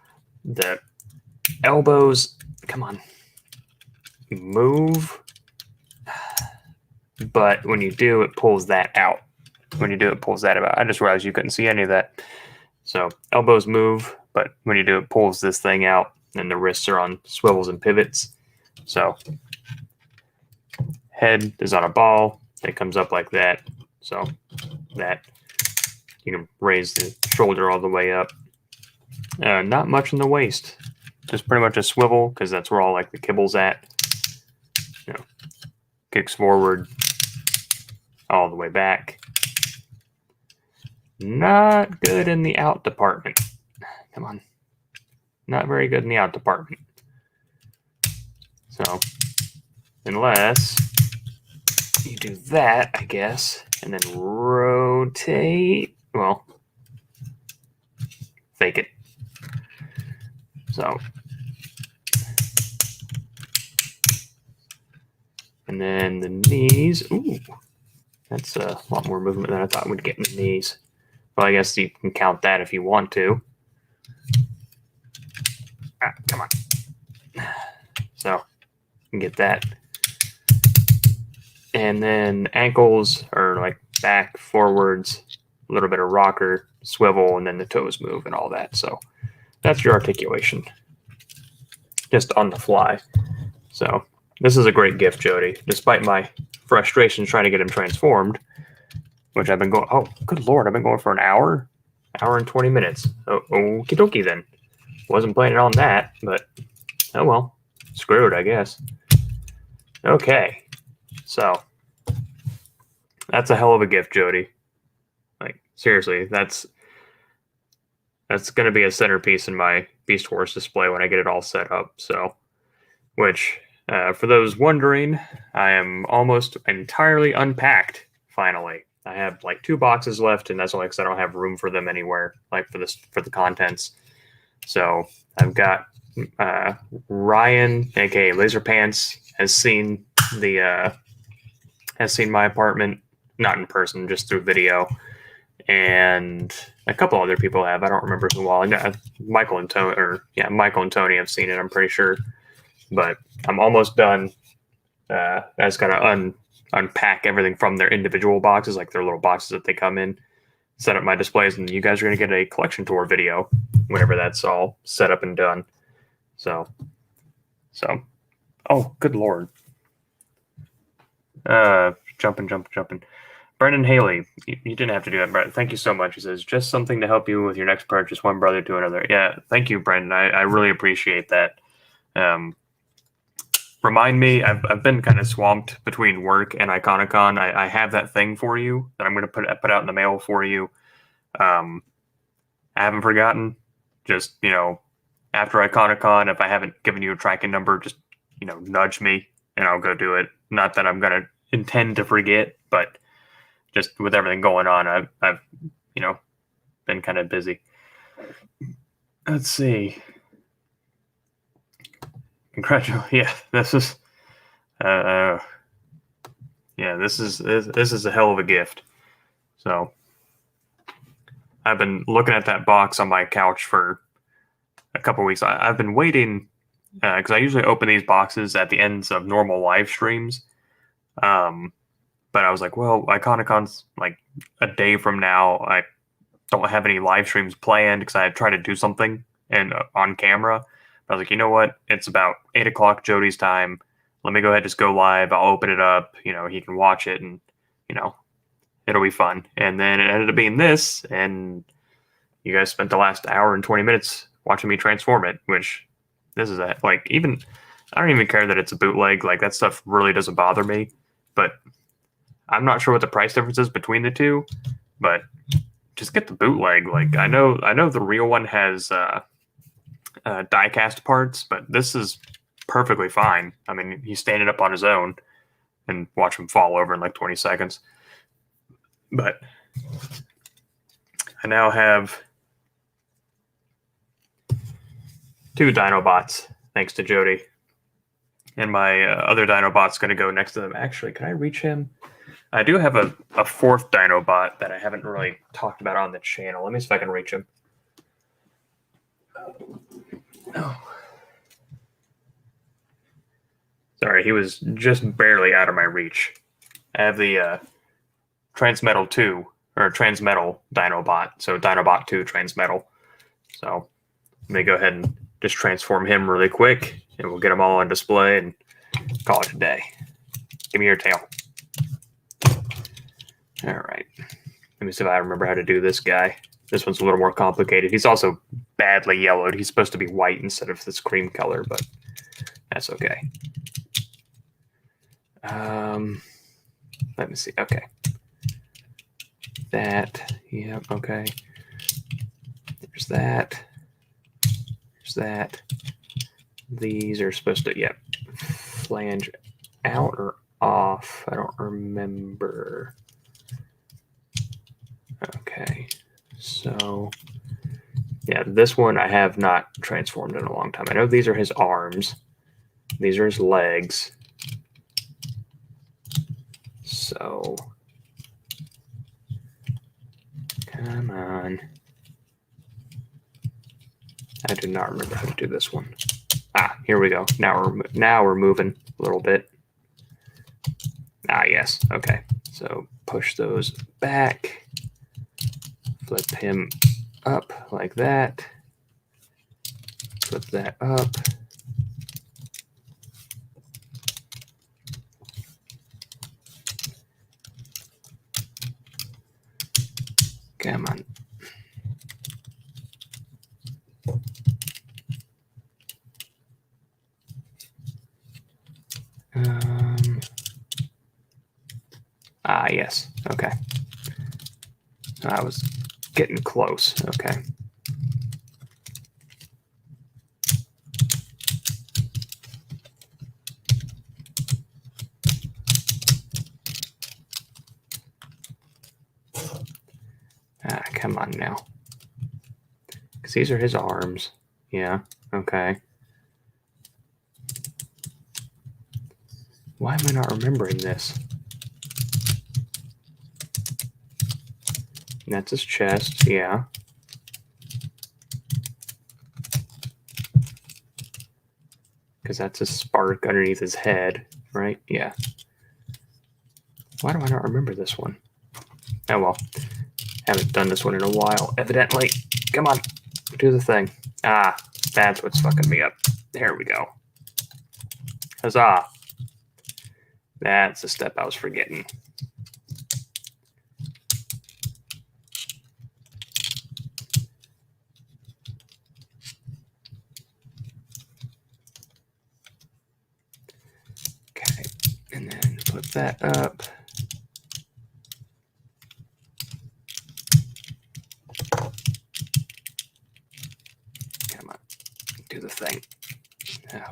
The elbows, come on, move. But when you do, it pulls that out. When you do, it pulls that out. I just realized you couldn't see any of that. So elbows move, but when you do, it pulls this thing out. And the wrists are on swivels and pivots. So head is on a ball. It comes up like that. So that you can raise the shoulder all the way up. Not much in the waist. Just pretty much a swivel because that's where all like the kibble's at. You know, kicks forward all the way back. Not good in the out department. Come on. Not very good in the out department. So, unless you do that, I guess, and then rotate. Well, fake it. So, and then the knees. Ooh, that's a lot more movement than I thought we'd get in the knees. Well, I guess you can count that if you want to. Ah, come on. So, you can get that. And then ankles are like back, forwards, a little bit of rocker, swivel, and then the toes move and all that. So that's your articulation, just on the fly. So this is a great gift, Jody. Despite my frustrations trying to get him transformed, which I've been going, oh, good Lord, I've been going for an hour and 20 minutes. Oh, okie dokie then. Wasn't planning on that, but oh well, screwed, I guess. Okay. So that's a hell of a gift, Jody. Like seriously, that's going to be a centerpiece in my Beast Horse display when I get it all set up. So, which for those wondering, I am almost entirely unpacked. Finally, I have like 2 boxes left, and that's only because I don't have room for them anywhere, like for the contents. So I've got Ryan, aka Laser Pants, has seen my apartment, not in person, just through video, and a couple other people have. I don't remember who all. Michael and Tony have seen it. I'm pretty sure, but I'm almost done. I just gotta unpack everything from their individual boxes, like their little boxes that they come in. Set up my displays, and you guys are gonna get a collection tour video whenever that's all set up and done. So, oh, good Lord. Jumping. Brendan Haley, you didn't have to do that, Brett. Thank you so much. He says, just something to help you with your next purchase, one brother to another. Yeah, thank you, Brendan. I really appreciate that. Remind me, I've been kind of swamped between work and Iconicon. I have that thing for you that I'm going to put out in the mail for you. I haven't forgotten. Just, after Iconicon, if I haven't given you a tracking number, just, nudge me and I'll go do it. Not that I'm going to intend to forget, but just with everything going on, I've been kind of busy. Let's see. Congratulations! Yeah, this is, this is a hell of a gift. So, I've been looking at that box on my couch for a couple of weeks. I've been waiting because I usually open these boxes at the ends of normal live streams. But I was like, well, Iconocon's like a day from now. I don't have any live streams planned because I tried to do something and on camera. But I was like, you know what? It's about 8 o'clock Jody's time. Let me go ahead and just go live. I'll open it up. He can watch it, and it'll be fun. And then it ended up being this, and you guys spent the last hour and 20 minutes watching me transform it. Which this is even I don't even care that it's a bootleg. Like that stuff really doesn't bother me. But I'm not sure what the price difference is between the two. But just get the bootleg. Like I know the real one has die-cast parts, but this is perfectly fine. I mean, he's standing up on his own, and watch him fall over in like 20 seconds. But I now have 2 Dinobots, thanks to Jody. And my other Dinobot's going to go next to them. Actually, can I reach him? I do have a 4th Dinobot that I haven't really talked about on the channel. Let me see if I can reach him. Oh. Sorry, he was just barely out of my reach. I have the Transmetal 2, or Transmetal Dinobot, so Dinobot 2 Transmetal. So let me go ahead and just transform him really quick, and we'll get them all on display and call it a day. Give me your tail. All right. Let me see if I remember how to do this guy. This one's a little more complicated. He's also badly yellowed. He's supposed to be white instead of this cream color, but that's okay. Let me see. Okay. That. Yeah. Okay. There's that. There's that. These are supposed to, yeah, flange out or off. I don't remember. Okay. So, yeah, this one I have not transformed in a long time. I know these are his arms. These are his legs. So, come on. I do not remember how to do this one. Ah, here we go. Now we're moving a little bit. Ah, yes. Okay. So push those back. Flip him up like that. Flip that up. Come on. Ah, yes. Okay. I was getting close. Okay. Ah, come on now. Because these are his arms. Yeah. Okay. Why am I not remembering this? That's his chest. Yeah. Because that's a spark underneath his head, right? Yeah. Why do I not remember this one? Oh, well. Haven't done this one in a while, evidently. Come on. Do the thing. Ah, that's what's fucking me up. There we go. Huzzah. That's the step I was forgetting. Okay, and then flip that up. Come on, do the thing.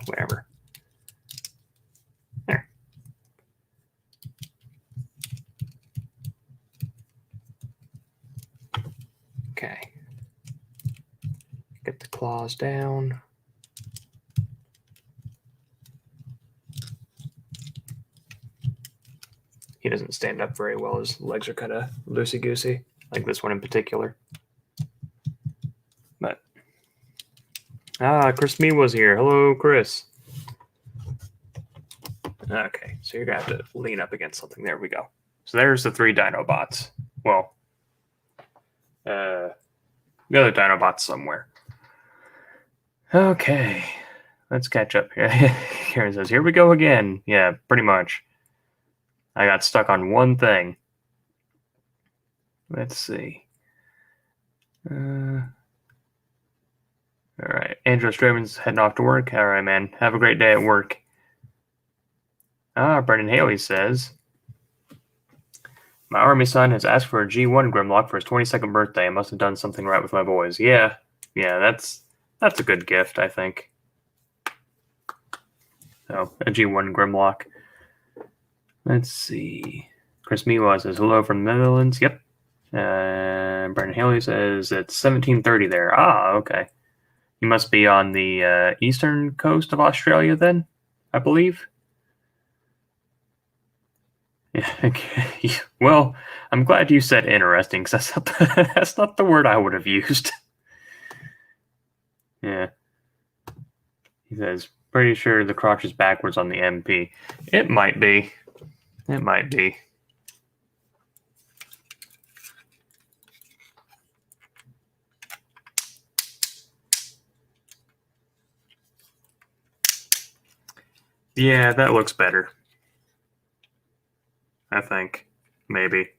Whatever. There. Okay. Get the claws down. He doesn't stand up very well. His legs are kind of loosey-goosey, like this one in particular. But, Chris Me was here. Hello, Chris. Okay, so you're going to have to lean up against something. There we go. So there's the 3 Dinobots. Well, the other Dinobot's somewhere. Okay, let's catch up here. Karen says, here we go again. Yeah, pretty much. I got stuck on one thing. Let's see. All right, Andrew Strowman's heading off to work. All right, man. Have a great day at work. Brendan Haley says, my army son has asked for a G1 Grimlock for his 22nd birthday. I must have done something right with my boys. Yeah, that's a good gift, I think. So, a G1 Grimlock. Let's see. Chris Miwa says, hello from the Netherlands. Yep. Brendan Haley says, it's 1730 there. Okay. You must be on the eastern coast of Australia then, I believe. Yeah. Well, I'm glad you said interesting, because that's not the word I would have used. Yeah. He says, pretty sure the crotch is backwards on the MP. It might be. It might be. Yeah, that looks better. I think. Maybe.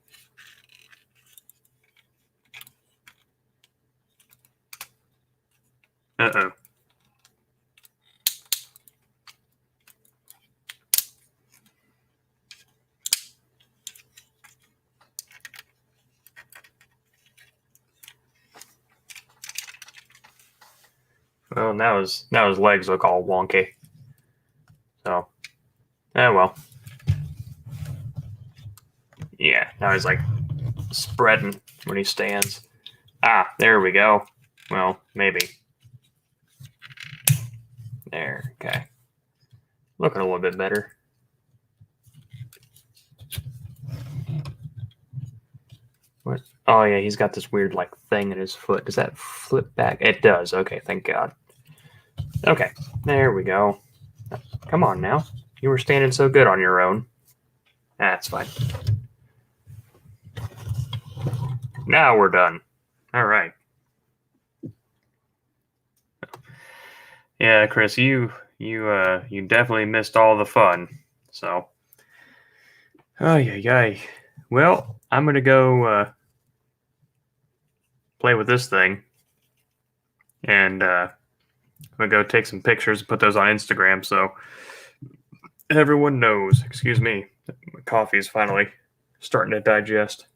Uh-oh. Well, now his legs look all wonky. So, well. Yeah, now he's like spreading when he stands. There we go. Well, maybe. There, okay. Looking a little bit better. What? Oh, yeah, he's got this weird, like, thing in his foot. Does that flip back? It does. Okay, thank God. Okay, there we go. Come on now. You were standing so good on your own. That's fine. Now we're done. All right. Yeah, Chris, you definitely missed all the fun. So, yeah. Well, I'm gonna go play with this thing, and I'm gonna go take some pictures and put those on Instagram so everyone knows. Excuse me, my coffee is finally starting to digest.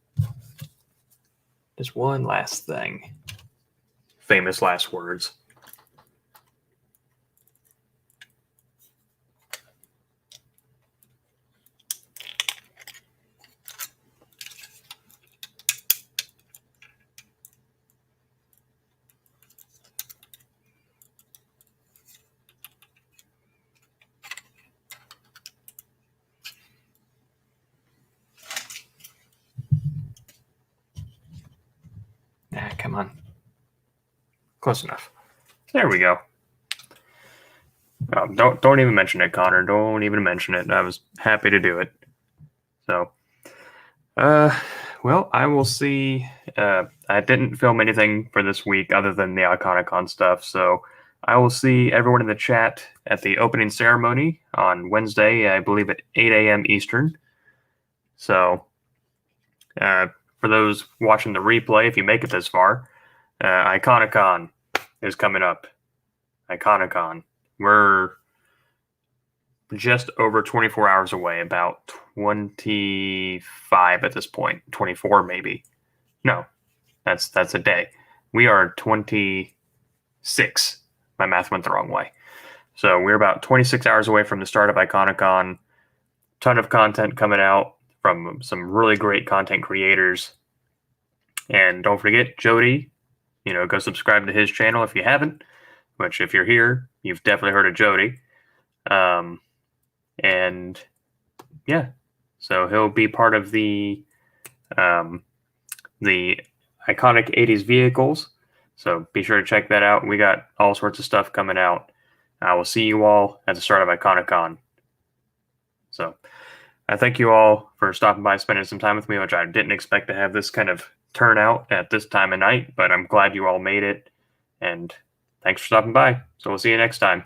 Just one last thing. Famous last words. Come on. Close enough. There we go. Don't even mention it, Connor. Don't even mention it. I was happy to do it. So, well, I will see. I didn't film anything for this week other than the Iconicon stuff, so I will see everyone in the chat at the opening ceremony on Wednesday, I believe at 8 a.m. Eastern. So, for those watching the replay, if you make it this far, Iconicon is coming up. Iconicon. We're just over 24 hours away, about 25 at this point, 24 maybe. No, that's a day. We are 26. My math went the wrong way. So we're about 26 hours away from the start of Iconicon. Ton of content coming out from some really great content creators. And don't forget, Jody, go subscribe to his channel if you haven't, which if you're here, you've definitely heard of Jody. And yeah, so he'll be part of the iconic 80s vehicles. So be sure to check that out. We got all sorts of stuff coming out. I will see you all at the start of Iconicon. So I thank you all for stopping by, spending some time with me, which I didn't expect to have this kind of turnout at this time of night, but I'm glad you all made it. And thanks for stopping by. So we'll see you next time.